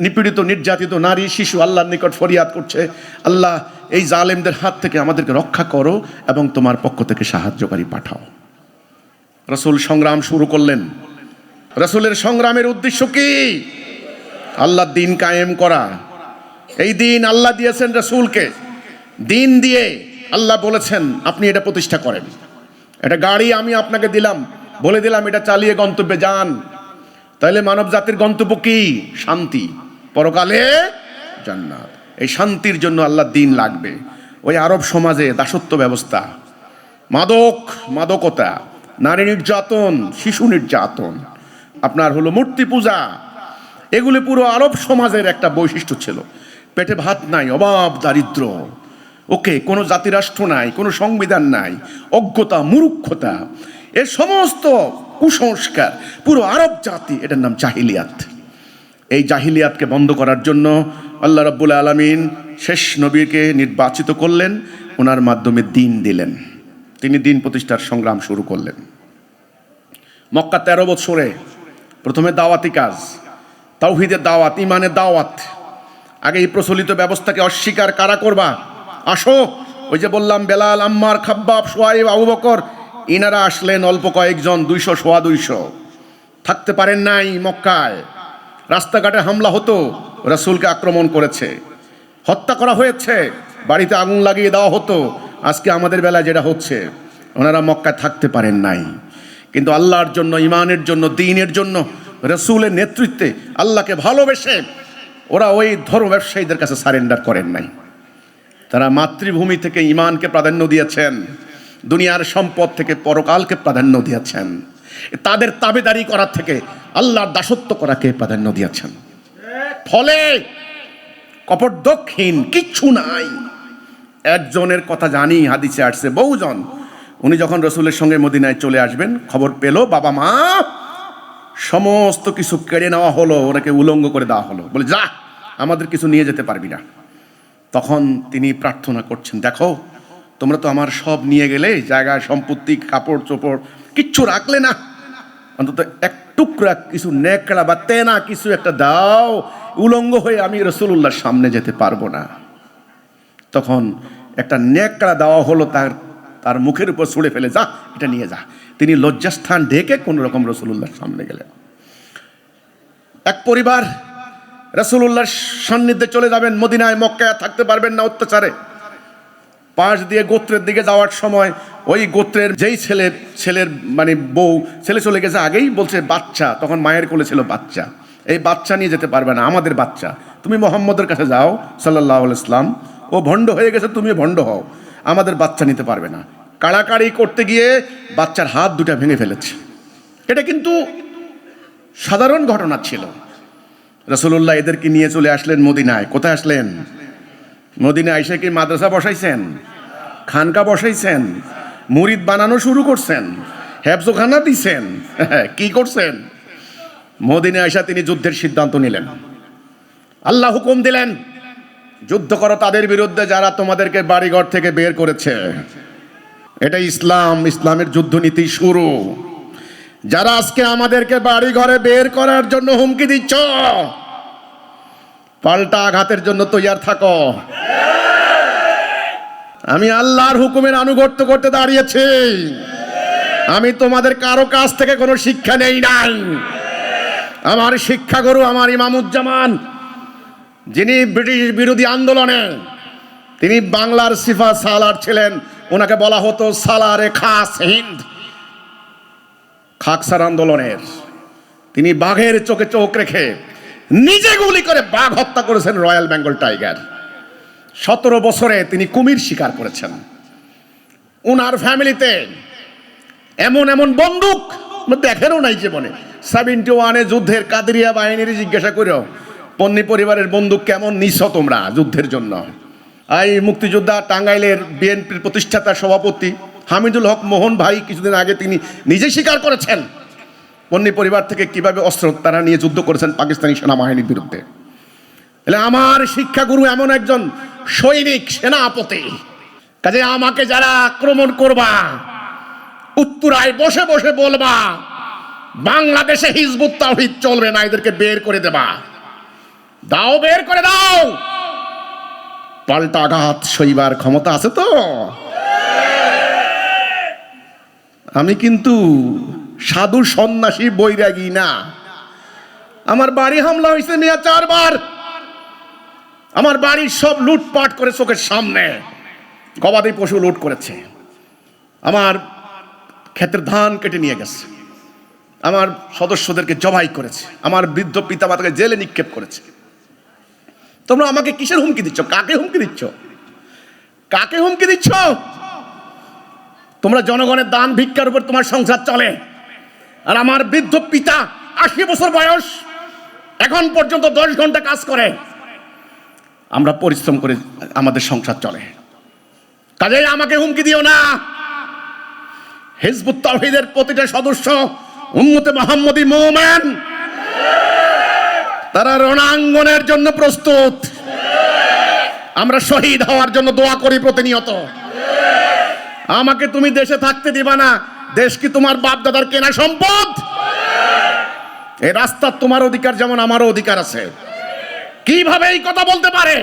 নিপীড়িত নির্যাতিত নারী শিশু আল্লাহর নিকট ফরিয়াদ করছে, আল্লাহ এই জালেমদের হাত থেকে আমাদেরকে রক্ষা করো এবং তোমার পক্ষ থেকে সাহায্যকারী পাঠাও। রাসূল সংগ্রাম শুরু করলেন। রাসূলের সংগ্রামের উদ্দেশ্য কি? আল্লাহর দ্বীন কায়েম করা। এই দিন আল্লাহ দিয়েছেন রাসূলকে। দিন দিয়ে আল্লাহ বলেছেন আপনি এটা প্রতিষ্ঠা করেন। এটা গাড়ি আমি আপনাকে দিলাম, বলে দিলাম এটা চালিয়ে গন্তব্যে যান। তাহলে মানব জাতির গন্তব্য কি? শান্তি, পরকালে জান্নাত। এই শান্তির জন্য আল্লাহর দ্বীন লাগবে। ওই আরব সমাজে দাসত্ব ব্যবস্থা, মাদকতা, নারী নির্যাতন, শিশু নির্যাতন, আপনার হলো মূর্তি পূজা, এগুলি পুরো আরব সমাজের একটা বৈশিষ্ট্য ছিল। পেটে ভাত নাই, অভাব, দারিদ্র, ওকে কোনো জাতিরাষ্ট্র নাই, কোনো সংবিধান নাই, অজ্ঞতা, মূর্খতা, এর সমস্ত কুসংস্কার পুরো আরব জাতি, এটার নাম জাহিলিয়াত। এই জাহিলিয়াতকে বন্ধ করার জন্য আল্লাহ রাব্বুল আলামিন শেষ নবীকে নির্বাচিত করলেন, ওনার মাধ্যমে দ্বীন দিলেন। তিনি দ্বীন প্রতিষ্ঠার সংগ্রাম শুরু করলেন। মক্কা 13 বছরে প্রথমে দাওয়াতি কাজ, তাওহীদের দাওয়াত, ঈমানের দাওয়াত। আগে এই প্রচলিত ব্যবস্থাকে অস্বীকার কারা করবা? আসো। ওই যে বললাম বেলাল, আম্মার, খাব্বাব, শুআয়ব, আবু বকর, ইনারা আসলেন অল্প কয়েকজন, 200 সোয়া 200 থাকতে পারেন নাই মক্কায়। রাস্তাঘাটে হামলা হতো, রাসূলকে আক্রমণ করেছে, হত্যা করা হয়েছে, বাড়িতে আগুন লাগিয়ে দেওয়া হতো। আজকে আমাদের বেলায় যেটা হচ্ছে, ওনারা মক্কায় থাকতে পারেন নাই, কিন্তু আল্লাহর জন্য, ইমানের জন্য, দ্বীনের জন্য, রাসূলের নেতৃত্বে, আল্লাহকে ভালোবেসে ওরা ওই ধর্ম ব্যবসায়ীদের কাছে সারেন্ডার করেন নাই। তারা মাতৃভূমি থেকে ইমানকে প্রাধান্য দিয়েছেন, দুনিয়ার সম্পদ থেকে পরকালকে প্রাধান্য দিয়েছেন, তাদের তাবেদারি করার থেকে আল্লাহর দাসত্ব করাকে প্রাধান্য দিয়েছেন। ফলে কপটদক্ষিণ কিচ্ছু নাই। একজনের কথা জানি, হাদিসে আসছে, বহুজন, উনি যখন রাসূলের সঙ্গে মদিনায় চলে আসবেন, খবর পেল বাবা মা সমস্ত কিছু কেড়ে নেওয়া হলো, ওনাকে উলঙ্গ করে দেওয়া হলো, বলে যা, আমাদের কিছু নিয়ে যেতে পারবি না। তখন তিনি প্রার্থনা করছেন, দেখো তোমরা তো আমার সব নিয়ে গেলে, জায়গা সম্পত্তি, কাপড় চোপড় কিচ্ছু রাখলে না, অন্তত এক টুকরা কিছু নেকড়া বা তেনা কিছু একটা দাও, উলঙ্গ হয়ে আমি রাসূলুল্লাহর সামনে যেতে পারবো না। তখন একটা নেকড়া দেওয়া হলো, তার মুখের উপর ছুঁড়ে ফেলে, যা এটা নিয়ে যা। তিনি লজ্জাস্থান ঢেকে কোন রকম রাসূলুল্লাহর সামনে গেলেন। এক পরিবার রাসূলুল্লাহর সান্নিধ্যে চলে যাবেন, মদিনায়, মক্কায় থাকতে পারবেন না অত্যাচারে। পাশ দিয়ে গোত্রের দিকে যাওয়ার সময় ওই গোত্রের যেই ছেলের মানে বউ, ছেলে চলে গেছে আগেই, বলছে বাচ্চা, তখন মায়ের কোলে ছিল বাচ্চা, এই বাচ্চা নিয়ে যেতে পারবে না, আমাদের বাচ্চা, তুমি মুহাম্মদের কাছে যাও সাল্লাল্লাহু আলাইহি ওয়াসাল্লাম, ও ভণ্ড হয়ে গেছে, তুমি ভণ্ড হও, আমাদের বাচ্চা নিতে পারবে না। কাড়াকাড়ি করতে গিয়ে বাচ্চার হাত দুটা ভেঙে ফেলেছে। এটা কিন্তু সাধারণ ঘটনা ছিল। রাসূলুল্লাহ এদেরকে নিয়ে চলে আসলেন মদিনায়। কোথায় আসলেন? মদিনায় এসে কি মাদ্রাসা বসাইছেন, খানকা বসাইছেন, মুরিদ বানানো শুরু করছেন, হেফজখানা দিছেন, কি করছেন? মদিনায় এসে তিনি যুদ্ধের সিদ্ধান্ত নিলেন। আল্লাহ হুকুম দিলেন, যুদ্ধ করো তাদের বিরুদ্ধে যারা তোমাদেরকে বাড়িঘর থেকে বের করেছে। এটা ইসলাম, ইসলামের যুদ্ধনীতি শুরু। যারা আজকে আমাদেরকে বাড়ি ঘরে বের করার জন্য হুমকি দিচ্ছ, পাল্টা আঘাতের জন্য তৈয়ার থাকো। আমি আল্লাহর হুকুমের আনুগত্য করতে দাঁড়িয়েছি। আমি তোমাদের কারো কাছ থেকে কোনো শিক্ষা নেই নাই। আমার শিক্ষাগুরু আমার ইমামুজ্জামান, যিনি ব্রিটিশ বিরোধী আন্দোলনে, তিনি বাংলার সিফা সালার ছিলেন। ওনাকে বলা হতো সালারে খাস হিন্দ, খাকসার আন্দোলনের। তিনি বাঘের চোখে চোখ রেখে নিজে গুলি করে বাঘ হত্যা করেছেন, রয়্যাল বেঙ্গল টাইগার। 17 বছরে তিনি কুমির শিকার করেছেন। ওনার ফ্যামিলিতে এমন এমন বন্দুক দেখেনও নাই জীবনে। 71-এ যুদ্ধের কাদেরিয়া বাহিনীর জিজ্ঞাসা করো, পন্নী পরিবারের বন্দুক কেমন নিছ তোমরা যুদ্ধের জন্য? এই মুক্তিযোদ্ধা টাঙ্গাইলের বিএনপির প্রতিষ্ঠাতা সভাপতি হামিদুল হক মোহন ভাই কিছুদিন আগে তিনি নিজে স্বীকার করেছেন পন্নী পরিবার থেকে কিভাবে অস্ত্র তারা নিয়ে যুদ্ধ করেছেন পাকিস্তানি সেনাবাহিনীর বিরুদ্ধে। তাহলে আমার শিক্ষাগুরু এমন একজন সৈনিক, সেনাপতি। কাজে আমাকে যারা আক্রমণ করবা, উত্তরায় বসে বসে বলবা বাংলাদেশে হিজবুত তাওহীদ চলবে না, এদেরকে বের করে দেবা। দাও, বের করে দাও। পাল্টা আঘাত সইবার ক্ষমতা আছে তো? আমি কিন্তু সাধু সন্ন্যাসী বৈরাগী না। আমার বাড়ি হামলা হয়েছে মিয়া 4 বার। আমার বাড়ির সব লুটপাট করে চোখের সামনে। গবাদি পশু লুট করেছে, আমার ক্ষেতের ধান কেটে নিয়ে গেছে, আমার সদস্যদেরকে জবাই করেছে, আমার বৃদ্ধ পিতা মাতাকে জেলে নিক্ষেপ করেছে। তোমরা আমাকে কিসের হুমকি দিচ্ছ? কাকে হুমকি দিচ্ছ? কাকে হুমকি দিচ্ছ? তোমরা জনগণের দান ভিক্ষার উপর তোমার সংসার চলে, আর আমার বৃদ্ধ পিতা 80 বছর বয়স, এখন পর্যন্ত 10 ঘন্টা কাজ করে। আমরা পরিশ্রম করে আমাদের সংসার চলে। কাজেই আমাকে হুমকি দিও না। হিজবুত তাওহীদের প্রতিটা সদস্য উম্মতে মুহাম্মদী মুমিন, তারা রণাঙ্গনের জন্য প্রস্তুত। আমরা শহীদ হওয়ার জন্য দোয়া করি প্রতিনিয়ত। আমাকে তুমি দেশে থাকতে দিবা না। দেশ কি তোমার বাপ দাদার কেনা সম্পদ? এই রাস্তা তোমার অধিকার, যেমন আমারও অধিকার আছে। কিভাবে এই কথা বলতে পারে?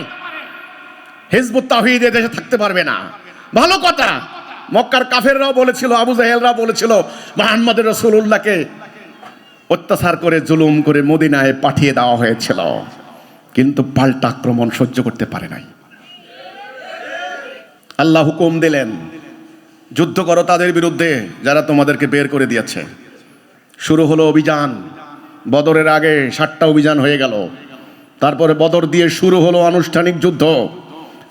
হিজবুত তাওহীদ দেশে থাকতে পারবে না। ভালো কথা। মক্কার কাফেররাও বলেছিল, আবু জাহেলরা বলেছিল মুহাম্মদ রাসূলুল্লাহকে অত্যাচার করে জুলুম করে মদিনায় পাঠিয়ে দেওয়া হয়েছিল, কিন্তু পাল্টা আক্রমণ সহ্য করতে পারে নাই। আল্লাহ হুকুম দিলেন, যুদ্ধ করো তাদের বিরুদ্ধে যারা তোমাদেরকে বের করে দিয়েছে। শুরু হলো অভিযান। বদরের আগে 7টা অভিযান হয়ে গেল। তারপরে বদর দিয়ে শুরু হলো আনুষ্ঠানিক যুদ্ধ।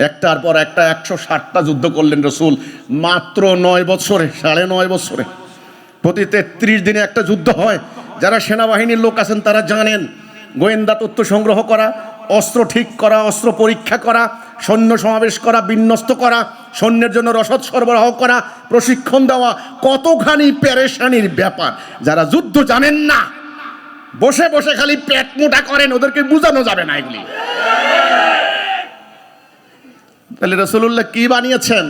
একটার পর একটা 160টা যুদ্ধ করলেন রাসূল মাত্র 9 বছরে, 9.5 বছরে। প্রতি 33 দিনে একটা যুদ্ধ হয়। যারা সেনাবাহিনীর লোক আছেন তারা জানেন, গোয়েন্দা তথ্য সংগ্রহ করা, অস্ত্র ঠিক করা, অস্ত্র পরীক্ষা করা, সৈন্য সমাবেশ করা, বিন্যস্ত করা, সৈন্যের জন্য রসদ সরবরাহ করা, প্রশিক্ষণ দেওয়া, কতখানি পেরেশানির ব্যাপার। যারা যুদ্ধ জানেন না, বসে বসে খালি পেট মোটা করেন, ওদেরকে বোঝানো যাবে না এগুলি। তাহলে রাসূলুল্লাহ কি বানিয়েছেন?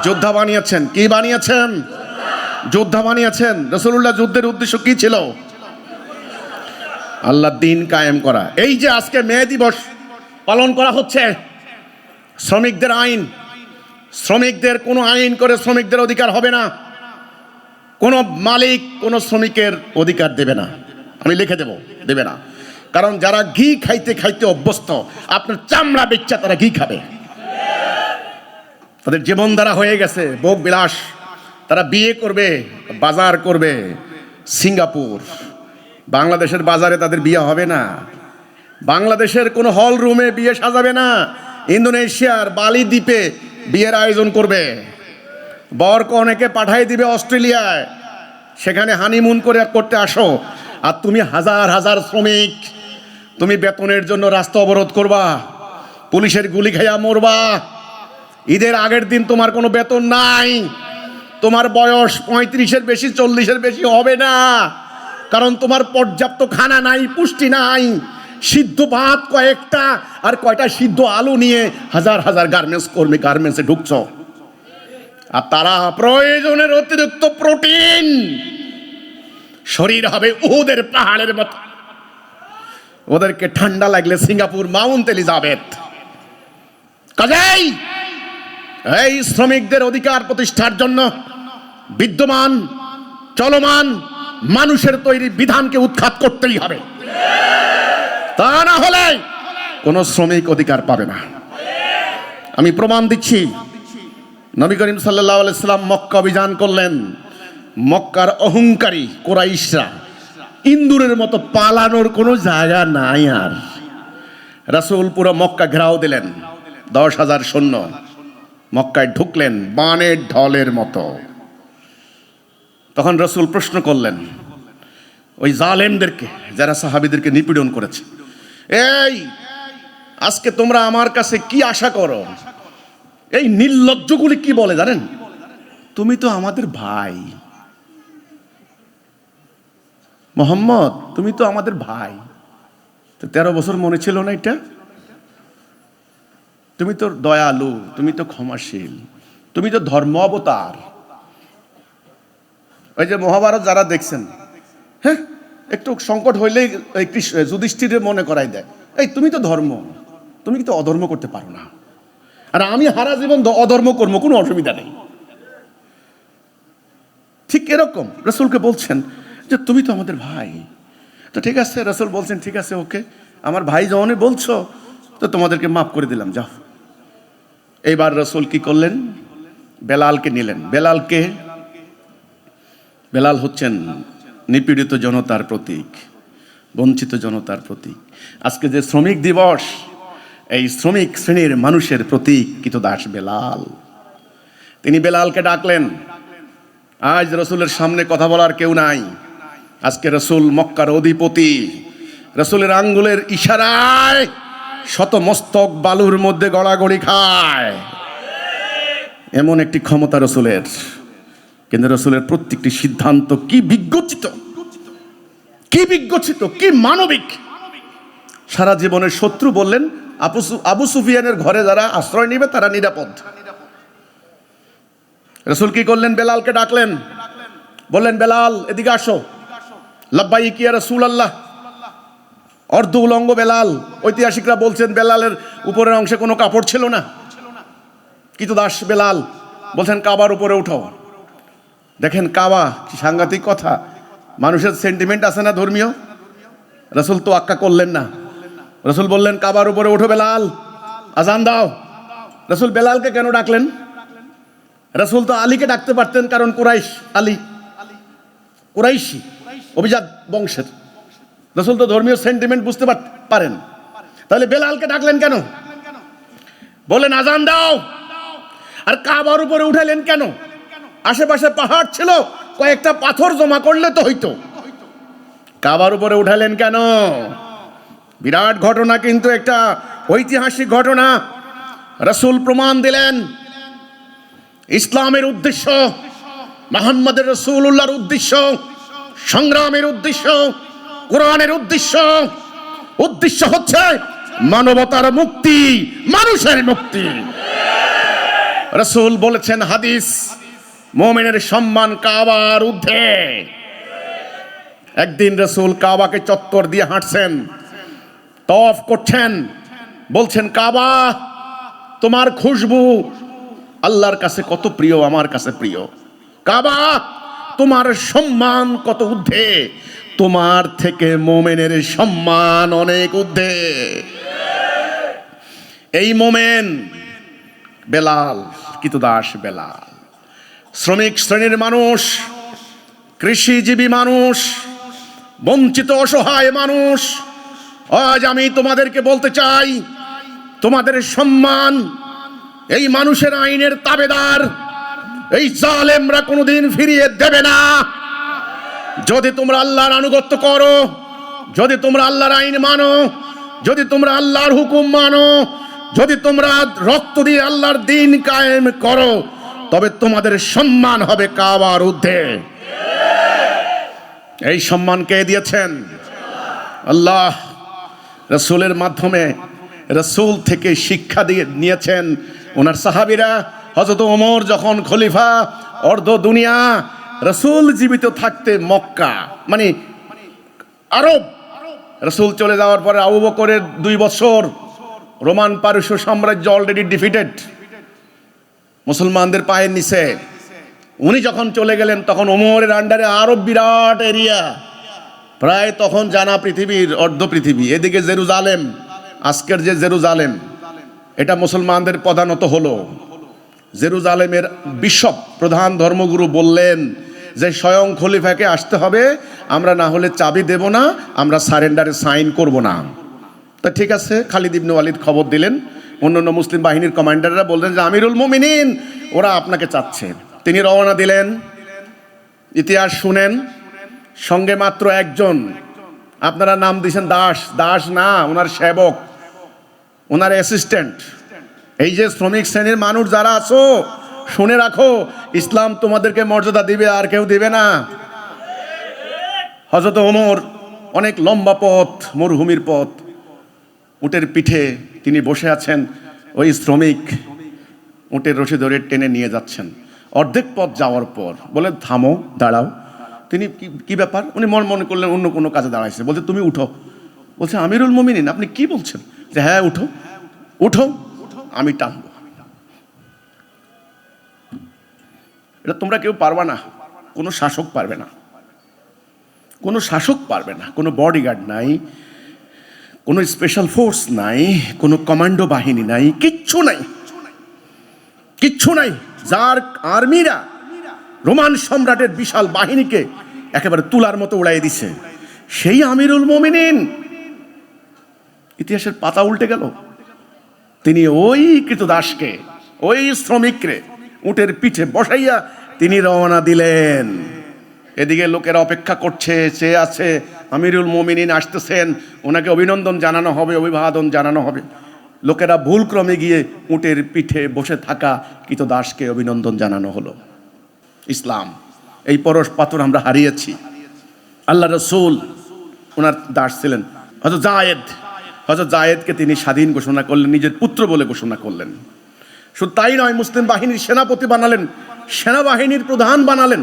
যোদ্ধা বানিয়েছেন। কি বানিয়েছেন? যোদ্ধা বানিয়েছেন। রাসূলুল্লাহ যুদ্ধের উদ্দেশ্য কি ছিল? আল্লাহর দ্বীন কায়েম করা। এই যে আজকে মে দিবস পালন করা হচ্ছে, শ্রমিকদের আইন, শ্রমিকদের কোনো আইন করে শ্রমিকদের অধিকার হবে না। কোনো মালিক কোনো শ্রমিকের অধিকার দেবে না। আমি লিখে দেবে না। কারণ যারা ঘি খাইতে খাইতে অভ্যস্ত, আপনার চামড়া বেচ্চা তারা ঘি খাবে। তাদের জীবন দ্বারা হয়ে গেছে ভোগ বিলাস। তারা বিয়ে করবে, বাজার করবে সিঙ্গাপুর। বাংলাদেশের বাজারে তাদের বিয়ে হবে না। বাংলাদেশের কোনো হল রুমে বিয়ে সাজাবে না। ইন্দোনেশিয়ার বালি দ্বীপে বিয়ের আয়োজন করবে, বর কনেকে পাঠাই দিবে অস্ট্রেলিয়ায়, সেখানে হানিমুন করতে আসো, আর তুমি হাজার হাজার শ্রমিক, তুমি বেতনের জন্য রাস্তা অবরোধ করবা, পুলিশের গুলি খাইয়া মরবা। ঈদের আগের দিন তোমার কোনো বেতন নাই, তোমার বয়স 35-এর বেশি 40-এর বেশি হবে না, কারণ তোমার পর্যাপ্ত খানা নাই, পুষ্টি নাই। সিদ্ধ ভাত কয়েকটা আর কয়টা সিদ্ধ আলু নিয়ে হাজার হাজার গার্মেন্টস কর্মী গার্মেন্টসে ঢুকছ, আর তারা প্রয়োজনের অতিরিক্ত প্রোটিন, শরীর হবে উহুদের পাহাড়ের মতো, ওদেরকে ঠান্ডা লাগলে সিঙ্গাপুর মাউন্ট এলিজাবেথ। কাজেই এই শ্রমিকদের অধিকার প্রতিষ্ঠার জন্য বিদ্যমান চলমান মানুষের তৈরি বিধানকে উৎখাত করতেই হবে, তা না হলে কোন শ্রমিক অধিকার পাবে না। আমি প্রমাণ দিচ্ছি, নবী করিম সাল্লাল্লাহু আলাইহি সাল্লাম মক্কা অভিযান করলেন, মক্কার অহংকারী কুরাইশরা ইন্দুরের মতো পালানোর কোনো জায়গা নাই, আর রাসূল পুরো মক্কা ঘেরাও দিলেন, 10,000 সৈন্য মক্কায় ঢুকলেন বানের ঢলের মতো। তখন রাসূল প্রশ্ন করলেন ওই জালেমদেরকে, যারা সাহাবীদেরকে নিপীড়ন করেছে, এই আজকে তোমরা আমার কাছে কি আশা করো? এই নির্লজ্জগুলি কি বলে জানেন? তুমি তো আমাদের ভাই মোহাম্মদ, তুমি তো আমাদের ভাই। তো 13 বছর মনে ছিল না এটা? তুমি তো দয়ালু, তুমি তো ক্ষমাশীল, তুমি তো ধর্ম অবতার। ওই যে মহাভারত যারা দেখছেন, হ্যাঁ, একটু সংকট হইলেই যুধিষ্ঠিরের মনে করাই দেয়, এই তুমি তো ধর্ম, তুমি কিন্তু অধর্ম করতে পারো না, আর আমি হারা জীবন অধর্ম করবো, কোনো অসুবিধা নেই। ঠিক এরকম রাসূলকে বলছেন যে তুমি তো আমাদের ভাই। তো ঠিক আছে, রাসূল বলছেন ঠিক আছে, ওকে, আমার ভাই যখনই বলছো তো তোমাদেরকে মাফ করে দিলাম, যাও। এইবার রাসূল কি করলেন? বেলালকে নিলেন। বেলাল হচ্ছেন নিপীড়িত জনতার প্রতীক, বঞ্চিত জনতার প্রতীক। আজকে যে শ্রমিক দিবস, এই শ্রমিক শ্রেণীর মানুষের প্রতীক কৃতদাস বেলাল। তিনি বেলালকে ডাকলেন। আজ রাসূলের সামনে কথা বলার কেউ নাই, আজকে রাসূল মক্কার অধিপতি, রাসূলের আঙ্গুলের ইশারায় শত মস্তক বালুর মধ্যে গড়াগড়ি খায়, এমন একটি ক্ষমতা রাসূলের। কিন্তু রাসূলের প্রত্যেকটি সিদ্ধান্ত কি বিজ্ঞচিত, কি মানবিক। সারা জীবনের শত্রু বললেন আবু সুফিয়ানের ঘরে যারা আশ্রয় নিবে তারা নিরাপদ। রাসূল কি করলেন? বেলালকে ডাকলেন, বললেন বেলাল এদিকে আসো। লাব্বাইক ইয়া রাসূলুল্লাহ। অর্ধ উলঙ্গ বেলাল। ঐতিহাসিকরা বলছেন বেলালের উপরের অংশে কোনো কাপড় ছিল না। কৃতদাস বেলাল বলছেন কাবার উপরে উঠো। দেখেন কাবা কি সাংঘাতিক কথা, মানুষের সেন্টিমেন্ট আছে না ধর্মীয়। রাসূল তো আক্কা করলেন না, রাসূল বললেন কাবার উপরে উঠো বেলাল, আজান দাও। রাসূল বেলালকে কেন ডাকলেন? রাসূল তো আলীকে ডাকতে পারতেন, কারণ কুরাইশ, আলী কুরাইশি অভিজাত বংশের। রাসূল তো ধর্মীয় সেন্টিমেন্ট বুঝতে পারেন, তাহলে বেলালকে ডাকলেন কেন? বললেন আজান দাও। আর কাবার উপরে উঠালেন কেন? আশেপাশে পাহাড় ছিল, কয়েকটা পাথর জমা করলে তো হইতো। কাবার উপরে উঠালেন কেন? বিরাট ঘটনা, কিন্তু একটা ঐতিহাসিক ঘটনা। রাসূল প্রমাণ দিলেন ইসলামের উদ্দেশ্য, মুহাম্মদের রাসূলুল্লাহর উদ্দেশ্য, সংগ্রামের উদ্দেশ্য, কোরআনের উদ্দেশ্য হচ্ছে মানবতার মুক্তি, মানুষের মুক্তি। রাসূল বলেছেন হাদিস, মুমিনের সম্মান কাবার ঊর্ধ্বে। একদিন রাসূল কাবাকে চত্বর দিয়ে হাঁটছেন, তওয়াফ করছেন, বলছেন কাবা তোমার খুশবু আল্লাহর কাছে কত প্রিয়, আমার কাছে প্রিয়। কাবা তোমার সম্মান কত ঊর্ধ্বে, তোমার থেকে মুমিনের সম্মান অনেক ঊর্ধ্বে। এই মোমেন বেলাল, কৃতদাস বেলাল, শ্রমিক শ্রেণীর মানুষ, কৃষিজীবী মানুষ, বঞ্চিত অসহায় মানুষ। আজ আমি তোমাদেরকে বলতে চাই, তোমাদের সম্মান এই মানুষের আইনের তাবেদার এই জালেমরা কোনোদিন ফিরিয়ে দেবে না। যদি তোমরা আল্লাহর আনুগত্য করো, যদি তোমরা আল্লাহর আইন মানো, যদি তোমরা আল্লাহর হুকুম মানো, যদি তোমরা রক্ত দিয়ে আল্লাহর দ্বীন কায়েম করো, তবে তোমাদের সম্মান হবে কাবার ঊর্ধ্বে। এই সম্মান কে দিয়েছেন? আল্লাহ। রাসূলের মাধ্যমে, রাসূল থেকে শিক্ষা দিয়ে নিয়েছেন ওনার সাহাবীরা। হযরত ওমর যখন খলিফা, অর্ধ দুনিয়া রাসূল জীবিত থাকতে মক্কা মানে আরব, রাসূল চলে যাওয়ার পরে আবু বকরের 2 বছর রোমান পারস্য সাম্রাজ্য অলরেডি ডিফিটেড, মুসলমানদের পায়ের নিচে। উনি যখন চলে গেলেন তখন ওমরের আন্ডারে আরব বিরাট এরিয়া, প্রায় তখন জানা পৃথিবীর অর্ধ পৃথিবী। এদিকে জেরুজালেম, আজকের যে জেরুজালেম, এটা মুসলমানদের প্রধানত হলো। জেরুজালেমের বিশপ, প্রধান ধর্মগুরু বললেন যে স্বয়ং খলিফাকে আসতে হবে, আমরা না হলে চাবি দেব না, আমরা সারেন্ডারে সাইন করব না। তা ঠিক আছে, খালিদ ইবনে ওয়ালিদ খবর দিলেন, অন্যান্য মুসলিম বাহিনীর কমান্ডাররা বললেন যে আমিরুল মুমিনিন ওরা আপনাকে চাচ্ছে। তিনি রওনা দিলেন। ইতিহাস শুনেন, সঙ্গে মাত্র একজন, আপনারা নাম দিয়েছেন দাস, দাস না, ওনার সেবক, ওনার অ্যাসিস্ট্যান্ট। এই যে শ্রমিক শ্রেণীর মানুষ যারা আছো, শুনে রাখো, ইসলাম তোমাদেরকে মর্যাদা দিবে, আর কেউ দিবে না। হযরত ওমর অনেক লম্বা পথ, মরুভূমির পথ, উটের পিঠে তিনি বসে আছেন। ওই শ্রমিক উটের রশি ধরে টেনে নিয়ে যাচ্ছেন। অর্ধেক পথ যাওয়ার পর বলে থামো, দাঁড়াও। তিনি কি ব্যাপার? উনি মনে করলেন অন্য কোনো কাজে দাঁড়াইছে। বলছে তুমি উঠো। বলছে আমিরুল মুমিনিন আপনি কি বলছেন? যে হ্যাঁ উঠো, উঠো, আমি টানবো। এটা তোমরা কেউ পারবা না, কোনো শাসক পারবে না, কোনো শাসক পারবে না, কোনো বডিগার্ড নাই, কোনো স্পেশাল ফোর্স নাই, কোনো কমান্ডো বাহিনী নাই, কিচ্ছু নাই, কিচ্ছু নাই। যার আর্মিরা রোমান সম্রাটের বিশাল বাহিনীকে একেবারে তুলার মতো উড়াই দিছে, সেই আমিরুল মুমিনিন। ইতিহাসের পাতা উল্টে গেল। তিনি ওই কৃতদাসকে, ওই শ্রমিকরে উটের পিঠে বসাইয়া তিনি রওনা দিলেন। এদিকে লোকেরা অপেক্ষা করছে, চেয়ে আছে, আমিরুল মুমিনিন আসতেছেন, ওনাকে অভিনন্দন জানানো হবে, অভিবাদন জানানো হবে। লোকেরা ভুলক্রমে গিয়ে উটের পিঠে বসে থাকা কৃতদাসকে অভিনন্দন জানানো হলো। ইসলাম, এই পরশ পাথর আমরা হারিয়েছি। আল্লাহ রসুল, ওনার দাস ছিলেন হযরত জায়েদ, হযরত জায়েদকে তিনি স্বাধীন ঘোষণা করলেন, নিজের পুত্র বলে ঘোষণা করলেন। শুধু তাই নয়, মুসলিম বাহিনীর সেনাপতি বানালেন, সেনাবাহিনীর প্রধান বানালেন।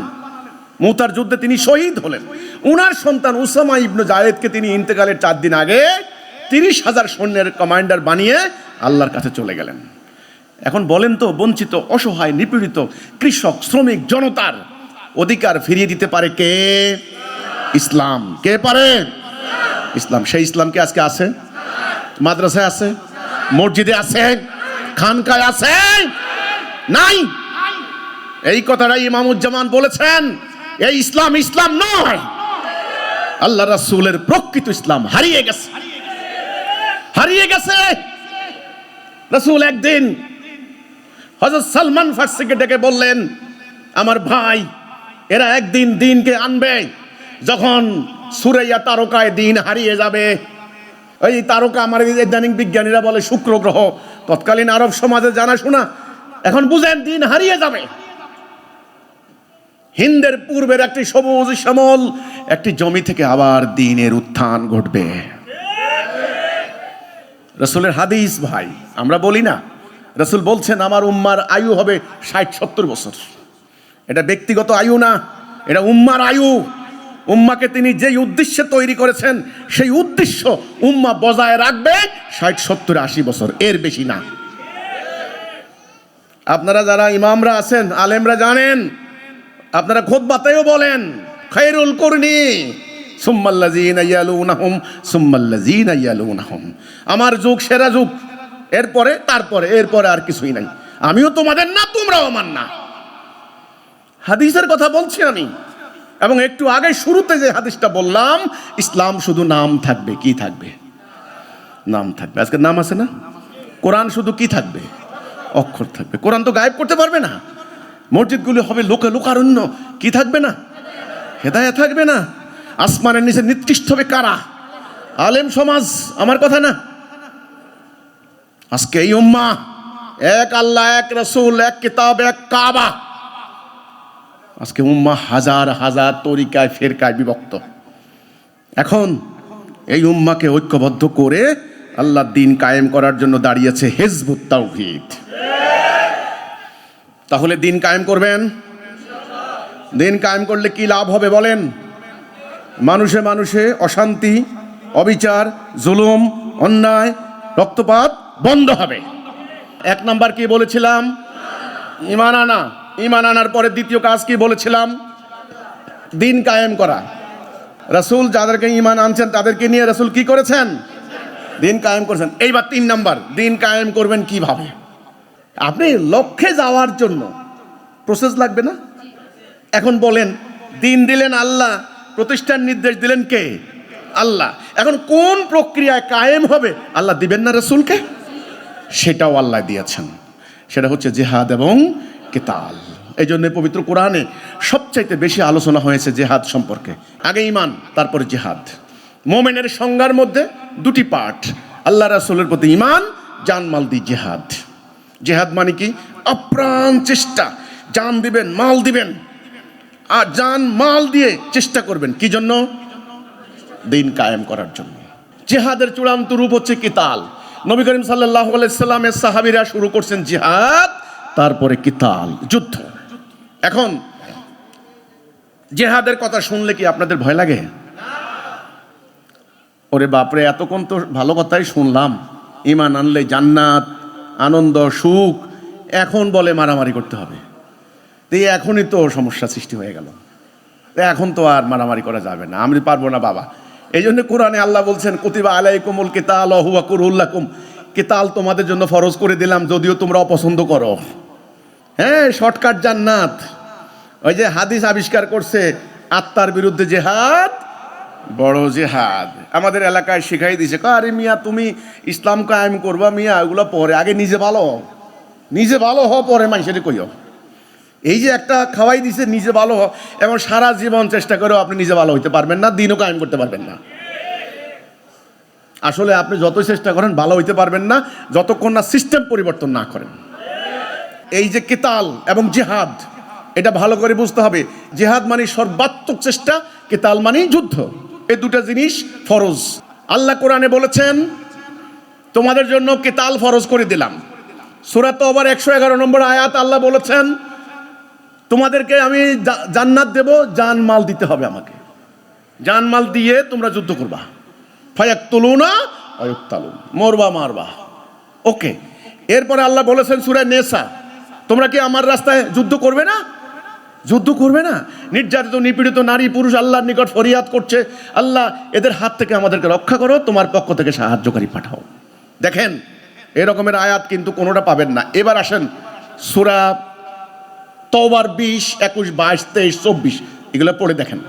মুতার যুদ্ধে তিনি শহীদ হলেন। উনার সন্তান উসামা ইবনে জায়েদকে তিনি ইন্তেকালের 4 দিন আগে 30,000 সৈন্যের কমান্ডার বানিয়ে আল্লাহর কাছে চলে গেলেন। এখন বলেন তো, বঞ্চিত, অসহায়, নিপীড়িত কৃষক, শ্রমিক, জনতার অধিকার ফিরিয়ে দিতে পারে কে? ইসলাম। কে পারে? ইসলাম। সেই ইসলাম কি আজকে আছে? মাদ্রাসায় আছে, মসজিদে আছে, খানকায় আছে? নাই। এই কথাটাই ইমামুজ্জামান বলেছেন, এই ইসলাম ইসলাম নয়। আল্লাহ রাসূলের প্রকৃত ইসলাম হারিয়ে গেছে, হারিয়ে গেছে। রাসূল একদিন হযরত সালমান ফার্সিকে ডেকে বললেন, আমার ভাই, এরা একদিন দ্বীনকে আনবে, যখন সুরাইয়া তারকায় দ্বীন হারিয়ে যাবে। এই তারকা আমার ইদানিং বিজ্ঞানীরা বলে শুক্র গ্রহ, তৎকালীন আরব সমাজে জানাশোনা। এখন বুঝেন, দ্বীন হারিয়ে যাবে। হিন্দের পূর্বের একটি সবুজ শ্যামল একটি জমি থেকে আবার দ্বীনের উত্থান ঘটবে। রাসূলের হাদিস ভাই, আমরা বলি না, রাসূল বলছেন আমার উম্মার আয়ু হবে 60-70 বছর। এটা ব্যক্তিগত আয়ু না, এটা উম্মার আয়ু। উম্মাকে তিনি যেই উদ্দেশ্যে তৈরি করেছেন, সেই উদ্দেশ্য উম্মা বজায় রাখবে 60-70-80 বছর, এর বেশি না। আপনারা যারা ইমামরা আছেন, আলেমরা জানেন, আপনারা খুতবাতেও বলেন খায়রুল কুরনি সুম্মাল্লাযীনা ইয়ালুনাহুম সুম্মাল্লাযীনা ইয়ালুনাহুম, আমার যুগ সেরা যুগ, এরপরে তারপরে, এরপরে আর কিছুই নাই। আমিও তোমাদের না, তোমরাও আমার না। হাদিসের কথা বলছি আমি। এবং একটু আগে শুরুতে যে হাদিসটা বললাম, ইসলাম শুধু নাম থাকবে। কি থাকবে? নাম থাকবে। আজকে নাম আছে না? কোরআন শুধু কি থাকবে? অক্ষর থাকবে। কোরআন তো গায়েব করতে পারবে না। মসজিদগুলি হবে লোকারণ্য, কি থাকবে না? হেদায়েত থাকবে না। আসমানের নিচে নিকৃষ্ট হবে কারা? আলেম সমাজ। আমার কথা না। আজকে এই উম্মাহ, এক আল্লাহ, এক রাসূল, এক কিতাব, এক কাবা। আজকে উম্মাহ হাজার হাজার তরিকায় ফেরকায় বিভক্ত। এখন এই উম্মাকে ঐক্যবদ্ধ করে আল্লাহর দ্বীন কায়েম করার জন্য দাঁড়িয়েছে হিজবুত তাওহীদ। তাহলে দ্বীন কায়েম করবেন? দ্বীন কায়েম করলে কি লাভ হবে বলেন? মানুষে মানুষে অশান্তি, অবিচার, জুলুম, অন্যায়, রক্তপাত বন্ধ হবে। এক নাম্বার কি বলেছিলাম? ঈমান আনা। ঈমান আনার পরে দ্বিতীয় কাজ কি বলেছিলাম? দ্বীন কায়েম করা। রাসূল যাদেরকে ঈমান আনছেন তাদেরকে নিয়ে রাসূল কি করেছেন? দ্বীন কায়েম করেছেন। এইবার 3 নাম্বার, দ্বীন কায়েম করবেন কিভাবে? আপনি লক্ষ্যে যাওয়ার জন্য প্রসেস লাগবে না? এখন বলেন, দ্বীন দিলেন আল্লাহ, প্রতিষ্ঠার নির্দেশ দিলেন কে? আল্লাহ। এখন কোন প্রক্রিয়ায় কায়েম হবে? আল্লাহ দিবেন না রাসূলকে? সেটাও আল্লাহ দিয়েছেন। সেটা হচ্ছে জিহাদ এবং কিতাল। এই জন্য পবিত্র কোরআনে সবচাইতে বেশি আলোচনা হয়েছে জিহাদ সম্পর্কে। আগে ঈমান, তারপরে জিহাদ। মুমিনের সংজ্ঞার মধ্যে 2টি পার্ট, আল্লাহ রাসূলের প্রতি ঈমান, জানমাল দিয়ে জিহাদ। জিহাদ মানে কি? আপ্রাণ চেষ্টা, জান দিবেন, মাল দিবেন, আর জান মাল দিয়ে চেষ্টা করবেন কি জন্য? দ্বীন কায়েম করার জন্য। জিহাদের চূড়ান্ত রূপ হচ্ছে কিতাল। নবী করিম সাল্লাল্লাহু আলাইহি সাল্লামের সাহাবীরা শুরু করছেন জিহাদ, তারপরে কিতাল, যুদ্ধ। এখন জিহাদের কথা শুনলে কি আপনাদের ভয় লাগে? ওরে বাপরে, এতক্ষণ তো ভালো কথাই শুনলাম, ঈমান আনলে জান্নাত, আনন্দ, সুখ, এখন বলে মারামারি করতে হবে। এই এখনই তো সমস্যা সৃষ্টি হয়ে গেল। এখন তো আর মারামারি করা যাবে না, আমি পারবো না বাবা। এই জন্য কোরআনে আল্লাহ বলছেন, কুতিবা আলাইকুমুল কিতাল ওয়া হুয়া কুরহুল লাকুম। কিতাল তোমাদের জন্য ফরজ করে দিলাম, যদিও তোমরা অপছন্দ করো। হ্যাঁ, শর্টকাট জান্নাত। ওই যে হাদিস আবিষ্কার করছে, আত্মার বিরুদ্ধে জিহাদ বড় জিহাদ। আমাদের এলাকায় শিখাই দিছে, আরে মিয়া তুমি ইসলাম কায়েম করবা মিয়া, ওগুলো পরে, আগে নিজে ভালো হও, নিজে ভালো হও, পরে মানুষের কইও। এই যে একটা খাওয়াই দিছে নিজে ভালো হও, এবং সারা জীবন চেষ্টা করেও আপনি নিজে ভালো হইতে পারবেন না, দিনও কায়েম করতে পারবেন না। আসলে আপনি যতই চেষ্টা করেন ভালো হইতে পারবেন না, যতক্ষণ না সিস্টেম পরিবর্তন না করেন। এই যে কিতাল এবং জিহাদ, এটা ভালো করে বুঝতে হবে। জিহাদ মানে সর্বাত্মক চেষ্টা, কিতাল মানে যুদ্ধ। এই দুটা জিনিস ফরজ। আল্লাহ কোরআনে বলেছেন, তোমাদের জন্য কিতাল ফরজ করে দিলাম। সূরা তাওবার 111 নম্বর আয়াত আল্লাহ বলেছেন, তোমাদেরকে আমি জান্নাত দেব, জান মাল দিতে হবে আমাকে, জান মাল দিয়ে তোমরা যুদ্ধ করবা। ফায়াকতুলুনা ওয়া ইউকতালুন, মরবা মারবা। ওকে। এরপরে আল্লাহ বলেছেন সূরা নেসা, তোমরা কি আমার রাস্তায় যুদ্ধ করবে না? যুদ্ধ করবে না? নির্যাতিত নিপীড়িত নারী পুরুষ আল্লাহর নিকট ফরিয়াদ করছে, আল্লাহ এদের হাত থেকে আমাদেরকে রক্ষা করো, তোমার পক্ষ থেকে সাহায্যকারী পাঠাও। দেখেন, এরকমের আয়াত কিন্তু কোনোটা পাবেন না। এবার আসেন সূরা তাওবার 20, 21, 22, 23, 24 এগুলো পড়ে দেখেন।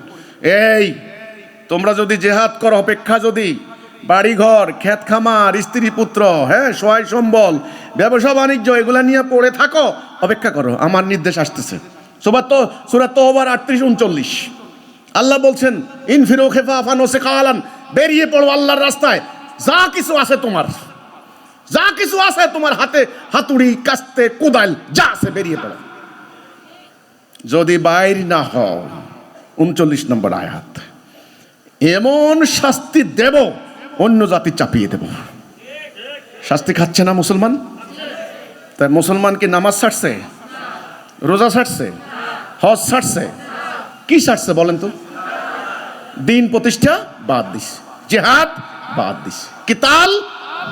এই তোমরা যদি জিহাদ করো, অপেক্ষা যদি বাড়িঘর, ক্ষেত খামার, স্ত্রী পুত্র, হ্যাঁ, সহায় সম্বল, ব্যবসা বাণিজ্য, এগুলা নিয়ে পড়ে থাকো, অপেক্ষা করো, আমার নির্দেশ আসতেছে। সূরা তাওবার 38-39 আল্লাহ বলছেন, ইনফিরু খিফাফান ওয়া সিকালান, বেরিয়ে পড়ো আল্লাহর রাস্তায়, যা কিছু আছে তোমার, যা কিছু আছে তোমার হাতে, হাতুড়ি, কাস্তে, কোদাল, যা আছে বেরিয়ে পড়ো। যদি বাইর না হও, 39 নম্বর আয়াত, এমন শাস্তি দেব অন্য জাতি চাপিয়ে দেব। শাস্তি খাচ্ছে না মুসলমান? তাই মুসলমান কি নামাজ ছাড়ছে, রোজা ছাড়ছে, হজ ছাড়ছে? কি ছাড়ছে বলেন তো? দিন প্রতিষ্ঠা বাদ দিস, জিহাদ বাদ দিস, কিতাল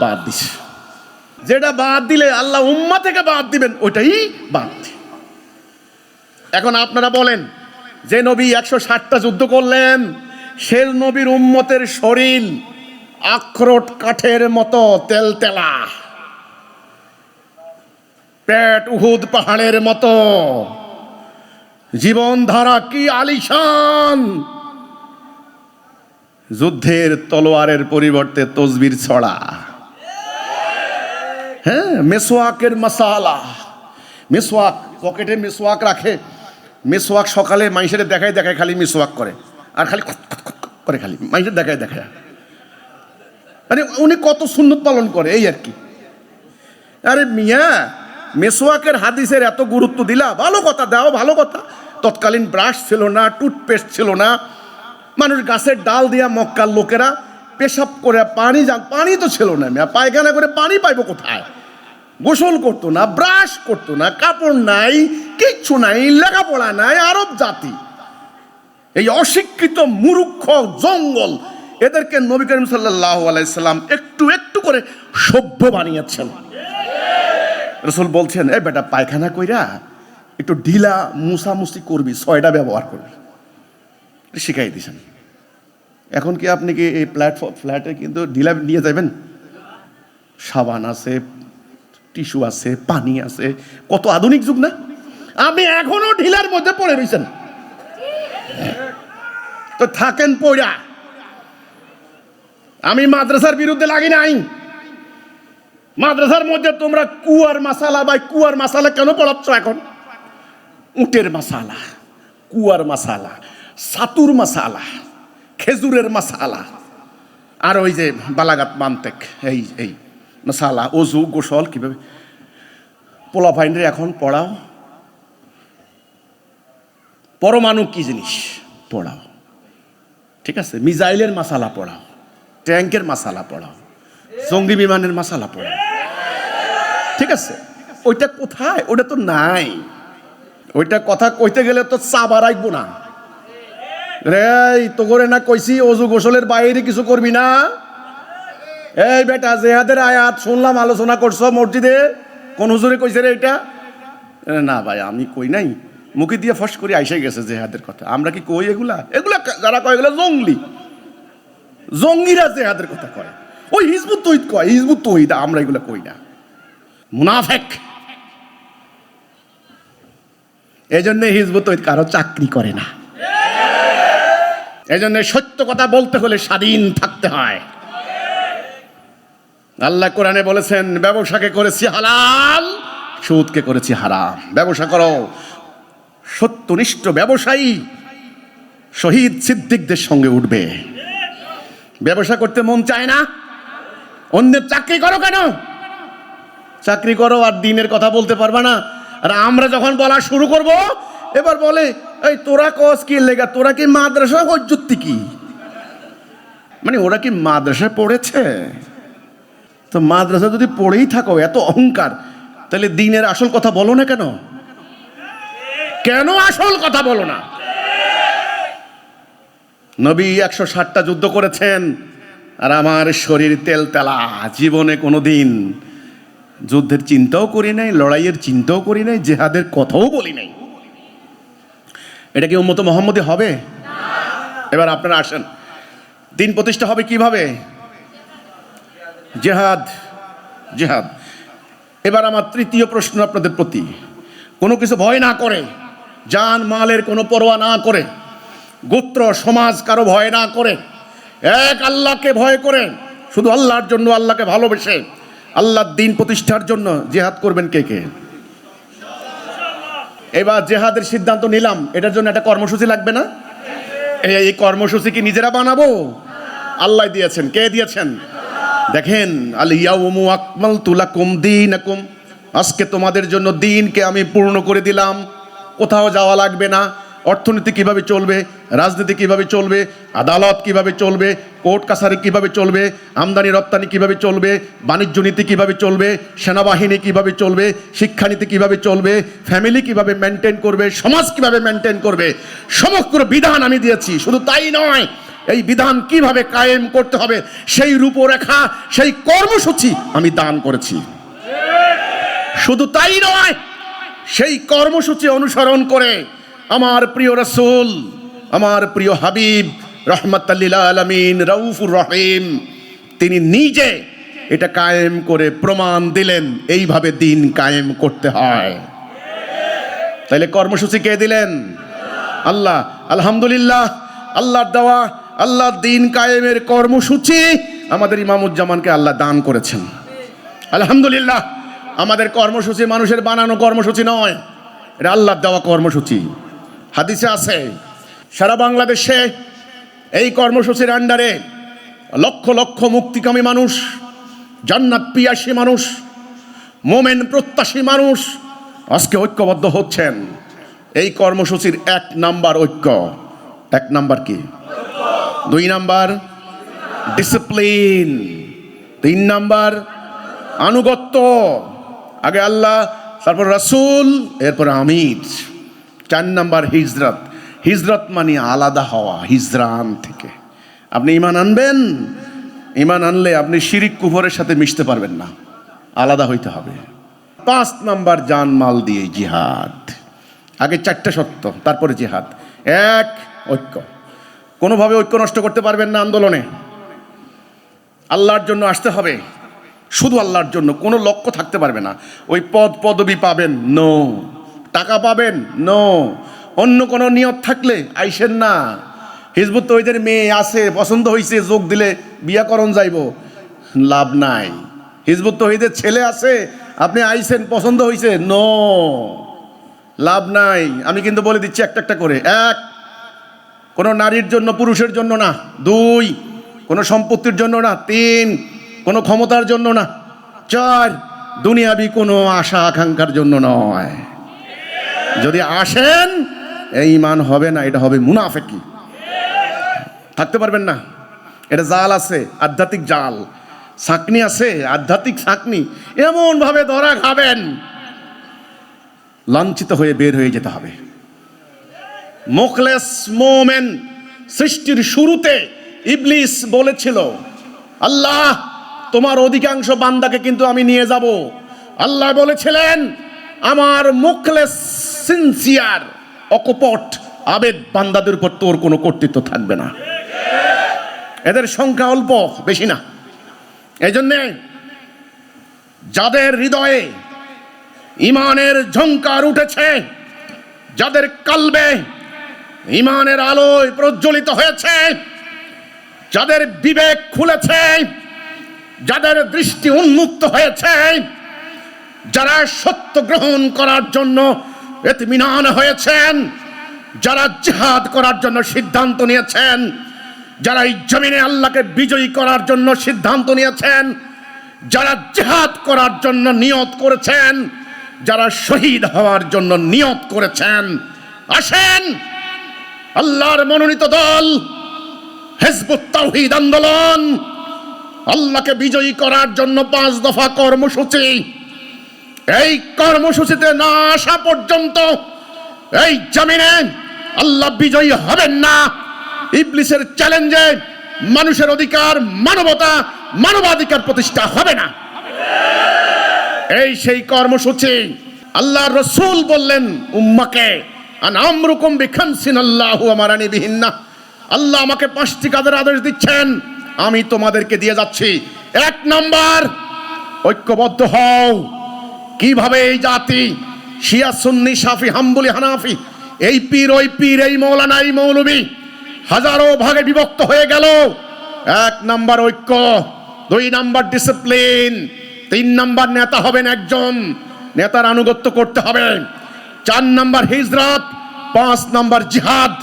বাদ দিস। যেটা বাদ দিলে আল্লাহ উম্মাহ থেকে বাদ দিবেন, ওইটাই বাদ। এখন আপনারা বলেন, যে নবী 160টা যুদ্ধ করলেন, সে নবীর উম্মতের শরীর আখরোট কাঠের মতো তেলতেলা, পেট উহুদ পাহাড়ের মতো, জীবনধারা কি আলিশান। যুদ্ধের তলোয়ারের পরিবর্তে তসবির ছড়া। হ্যাঁ, মেসওয়াকের মাসালা। মেসওয়াক, পকেটে মেসওয়াক রাখে। মেসওয়াক সকালে মানুষের দেখায় দেখায় খালি মেসওয়াক করে, আর খালি খট খট খট খট করে, খালি মানুষের দেখায় দেখায়। মানে উনি কত সুন্নত পালন করে এই আর কি। আরে মিয়া, মেসওয়াকের হাদিসের এত গুরুত্ব দিলা, ভালো কথা, দাও ভালো কথা। তৎকালীন ব্রাশ ছিল না, টুথপেস্ট ছিল না, মানুষ গাছের ডাল দিয়া মক্কার লোকেরা পেশাব করে পানি তো ছিল না মিয়া, পায়খানা করে পানি পাইবো কোথায়? গোসল করতো না, ব্রাশ করতো না, কাপড় নাই, কিচ্ছু নাই, লেখাপড়া নাই। আরব জাতি, এই অশিক্ষিত মূর্খ জঙ্গল, এদেরকে নবী করিম সাল্লাল্লাহু আলাইহি সাল্লাম একটু একটু করে সভ্য বানিয়েছেন। রাসূল বলছেন, এ বেটা, পায়খানা কইরা একটু ঢিলা মুসামুসি করবি, 6টা ব্যবহার করবি, শিখাই দিয়েছেন। এখন কি আপনি কি এই ফ্ল্যাটে কিন্তু ঢিলা নিয়ে যাবেন? সাবান আছে, টিস্যু আছে, পানি আছে, কত আধুনিক যুগ না? আপনি এখনো ঢিলার মধ্যে পড়ে রয়েছেন, তো থাকেন পড়া। আমি মাদ্রাসার বিরুদ্ধে লাগি নাই। মাদ্রাসার মধ্যে তোমরা কুয়ার মাসালা, ভাই কুয়ার মাসালা কেন পড়াচ্ছ এখন? উটের মাসালা, কুয়ার মাসালা, সাতুর মাসালা, খেজুরের মাসালা, আর ওই যে বালাগাত মান্তেক, এই মাসালা, অজু গোসল কিভাবে। পোলা ফাইন্ডে এখন পড়াও পরমাণু কি জিনিস পড়াও, ঠিক আছে? মিসাইলের মাসালা পড়াও, ট্যাঙ্কের মাসালা পড়াও, জঙ্গি বিমানের মাসালা পড়াও, ঠিক আছে? ওইটা কোথায়? ওটা তো নাই। ওইটা কথা কইতে গেলে তো চাবা রাখবো না রে। তো করে না কইছি অজু গোসলের বাইরে কিছু করবি না। এই বেটা, জেহাদের আয়াত শুনলাম আলোচনা করছো মসজিদে, কোন হুজুরে কইছে রে এটা? না ভাই, আমি কই নাই, মুখে দিয়ে ফস করে আইসে গেছে জেহাদের কথা। আমরা কি কই এগুলা? এগুলা যারা কয় এগুলা জঙ্গিরা জেহাদের কথা কয়। ওই হিজবুত তৌহিদ কয়, হিজবুত তৌহিদ, আমরা এগুলা কই না, মুনাফেক। এই জন্য হিজবুত তৌহিদ কারো চাকরি করে না। এই জন্য সত্য কথা বলতে হলে স্বাধীন থাকতে হয়। আল্লাহ কোরআনে বলেছেন, ব্যবসাকে করেছি হালাল, সুদকে করেছি হারাম। ব্যবসা করো, সত্যনিষ্ঠ ব্যবসায়ী শহীদ সিদ্দিকদের সঙ্গে উঠবে। ব্যবসা করতে মন চায় না? অন্যের চাকরি করো কেন? চাকরি করো আর দিনের কথা বলতে পারবা না। আর আমরা যখন বলা শুরু করব, এবার বলে, এই তোরা কস কি লেগা, তোরা কি মাদ্রাসা হজ্জুতি কি? মানে ওরা কি মাদ্রাসায় পড়েছে? তো মাদ্রাসা যদি পড়েই থাকো, এত অহংকার, তাহলে দিনের আসল কথা বলো না কেন? কেন আসল কথা বলো না? নবী 160টা যুদ্ধ করেছেন, আর আমার শরীর তেলতেলা, জীবনে কোনোদিন যুদ্ধের চিন্তাও করি নাই, লড়াইয়ের চিন্তাও করি নাই, জেহাদের কথাও বলি নাই। এটা কি উম্মতে মুহাম্মদী হবে? এবার আপনারা আসেন, দিন প্রতিষ্ঠা হবে কিভাবে? জেহাদ, জেহাদ। এবার আমার তৃতীয় প্রশ্ন আপনাদের প্রতি, কোনো কিছু ভয় না করে, জান মালের কোনো পরোয়া না করে, গোত্র সমাজ কারো ভয় না করে, এক আল্লাহকে ভয় করে, শুধু আল্লাহর জন্য, আল্লাহকে ভালোবেসে আল্লাহর দিন প্রতিষ্ঠার জন্য জিহাদ করবেন কে কে? এবার জেহাদের সিদ্ধান্ত নিলাম, এটার জন্য একটা কর্মসূচি লাগবে না? এই কর্মসূচি কি নিজেরা বানাবো? আল্লাহ দিয়েছেন। কে দিয়েছেন? দেখেন, আল ইয়াউমু আকমালতু লাকুম দীনাকুম, আজকে তোমাদের জন্য দিনকে আমি পূর্ণ করে দিলাম। কোথাও যাওয়া লাগবে না। অর্থনীতি কিভাবে চলবে, রাজনীতি কিভাবে চলবে, আদালত কিভাবে চলবে, কোর্ট কাছারি কিভাবে চলবে, আমদানি রপ্তানি কিভাবে চলবে, বাণিজ্য নীতি কিভাবে চলবে, সেনাবাহিনী কিভাবে চলবে, শিক্ষানীতি কিভাবে চলবে, ফ্যামিলি কিভাবে মেনটেন করবে, সমাজ কিভাবে মেনটেন করবে, সমগ্র বিধান আমি দিয়েছি। শুধু তাই নয়, এই বিধান কিভাবে কায়েম করতে হবে সেই রূপরেখা, সেই কর্মসূচি আমি দান করেছি। শুধু তাই নয়, সেই কর্মসূচি অনুসরণ করে আমার প্রিয় রাসূল, আমার প্রিয় হাবিব রাহমাতাল লিল আলামিন, রাউফুর রহিম, তিনি নিজে এটা কায়েম করে প্রমাণ দিলেন এইভাবে দিন কায়েম করতে হয়। তাইলে কর্মসূচি কে দিলেন? আল্লাহ। আলহামদুলিল্লাহ, আল্লাহর দেওয়া, আল্লাহর দিন কায়েমের কর্মসূচি আমাদের ইমামুজ্জামানকে আল্লাহ দান করেছেন। আলহামদুলিল্লাহ, আমাদের কর্মসূচি মানুষের বানানো কর্মসূচি নয়, এটা আল্লাহর দেওয়া কর্মসূচি। হাদিসে আছে সারা বাংলাদেশে এই কর্মসূচির আন্ডারে লক্ষ লক্ষ মুক্তিকামী মানুষ, জান্নাত পিয়াসী মানুষ, মোমেন প্রত্যাশী মানুষ আজকে ঐক্যবদ্ধ হচ্ছেন। এই কর্মসূচির 1 নাম্বার ঐক্য। 1 নাম্বার কি? 2 নাম্বার ডিসিপ্লিন, 3 নাম্বার আনুগত্য। আগে আল্লাহ, তারপর রাসূল, এরপর আমির। 4 নাম্বার হিজরত। হিজরত মানে আলাদা হওয়া হিজরান থেকে। আপনি ঈমান আনবেন, ঈমান আনলে আপনি শিরিক কুফরের সাথে মিশতে পারবেন না, আলাদা হইতে হবে। 5 নাম্বার জানমাল দিয়ে জিহাদ। আগে 4টা সত্য, তারপরে জিহাদ। 1 ঐক্য। কোনোভাবে ঐক্য নষ্ট করতে পারবেন না আন্দোলনে। আল্লাহর জন্য আসতে হবে, শুধু আল্লাহর জন্য। কোনো লক্ষ্য থাকতে পারবে না। ওই পদ পদবি পাবেন, নো। টাকা পাবেন, নো। অন্য কোনো নিয়ত থাকলে আইসেন না। হিজবুত তৌহিদের মেয়ে আছে, পছন্দ হয়েছে, যোগ দিলে বিয়াকরণ যাইব, লাভ নাই। হিজবুত তৌহিদের ছেলে আছে, আপনি আইসেন, পছন্দ হয়েছে, নো, লাভ নাই। আমি কিন্তু বলে দিচ্ছি একটা একটা করে। 1, কোনো নারীর জন্য পুরুষের জন্য না। 2, কোনো সম্পত্তির জন্য না। 3, কোনো ক্ষমতার জন্য না। 4, দুনিয়াবি কোনো আশা আকাঙ্ক্ষার জন্য নয়। যদি আসেন, এই ঈমান হবে না, এটা হবে মুনাফিকি। থাকতে পারবেন না। এটা জাল আছে, আধ্যাত্মিক জাল। ছাকনি আছে, আধ্যাত্মিক ছাকনি। এমন ভাবে ধরা খাবেন, লাঞ্ছিত হয়ে বের হয়ে যেতে হবে। মুখলেস মোমেন সৃষ্টির শুরুতে ইবলিস বলেছিল, আল্লাহ তোমার অধিকাংশ বান্দাকে কিন্তু আমি নিয়ে যাব। আল্লাহ বলেছিলেন, আমার মুখলেস সিনসিয়ার অকপট আবেদ বান্দাদের উপর তোর কোনো কর্তৃত্ব থাকবে না। এদের সংখ্যা অল্প, বেশি না। এই জন্যে যাদের হৃদয়ে ঈমানের ঝংকার উঠেছে, যাদের কলবে ঈমানের আলোয় প্রজ্বলিত হয়েছে, যাদের বিবেক খুলেছে, যাদের দৃষ্টি উন্মুক্ত হয়েছে, যারা সত্য গ্রহণ করার জন্য ইতমিনান হয়েছেন, যারা জিহাদ করার জন্য সিদ্ধান্ত নিয়েছেন, যারা এই জমিনে আল্লাহকে বিজয়ী করার জন্য সিদ্ধান্ত নিয়েছেন, যারা জিহাদ করার জন্য নিয়ত করেছেন, যারা শহীদ হওয়ার জন্য নিয়ত করেছেন, আসেন আল্লাহর মনোনীত দল হিজবুত তাওহীদ আন্দোলন আল্লাহকে বিজয়ী করার জন্য 5 দফা কর্মসূচি। এই কর্মসূচিতে না আসা পর্যন্ত এই জমিনে আল্লাহ বিজয়ী হবেন না। ইবলিসের চ্যালেঞ্জে মানুষের অধিকার, মানবতা, মানবাধিকার প্রতিষ্ঠা হবে না। এই সেই কর্মসূচি। আল্লাহর রাসূল বললেন উম্মাকে, আন আমরুকুম বিখামসিন আল্লাহু আমারানি বিহিন্না। আল্লাহ আমাকে 5টি কাজের আদেশ দিচ্ছেন, আমি তোমাদেরকে দিয়ে যাচ্ছি। 1 নাম্বার, ঐক্যবদ্ধ হও। কিভাবে এই জাতি শিয়া সুন্নি শাফি হাম্বলি হানাফি, এই পীর ওই পীর, এই মৌলানা এই মৌলবী হাজারো ভাগে বিভক্ত হয়ে গেল। 1 নাম্বার ঐক্য। 2 নাম্বার ডিসিপ্লিন। 3 নাম্বার নেতা হবেন একজন, নেতার আনুগত্য করতে হবে। 4 নাম্বার হিজরত। 5 নাম্বার জিহাদ।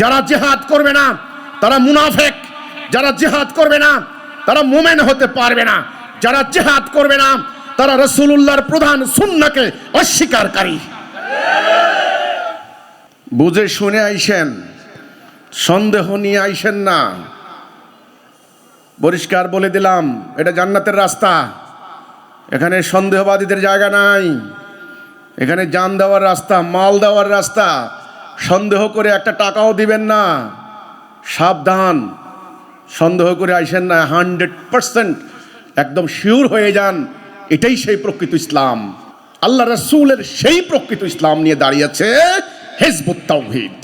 যারা জিহাদ করবে না তারা মুনাফিক, যারা জিহাদ করবে না তারা মুমিন হতে পারবে না, যারা জিহাদ করবে না তারা রাসূলুল্লাহর প্রধান সুন্নাহকে অস্বীকারকারী। বুঝে শুনে আইসেন, সন্দেহ নিয়ে আইসেন না। পরিষ্কার বলে দিলাম, এটা জান্নাতের রাস্তা। এখানে সন্দেহবাদীদের জায়গা নাই। এখানে জান দেওয়ার রাস্তা, মাল দেওয়ার রাস্তা। সন্দেহ করে একটা টাকাও দিবেন না। সাবধান, সন্দেহ করে আইসেন না। 100% একদম শিওর হয়ে যান, এটাই সেই প্রকৃত ইসলাম। আল্লাহ রাসূলের সেই প্রকৃত ইসলাম নিয়ে দাঁড়িয়েছে হিজবুত তাওহীদ।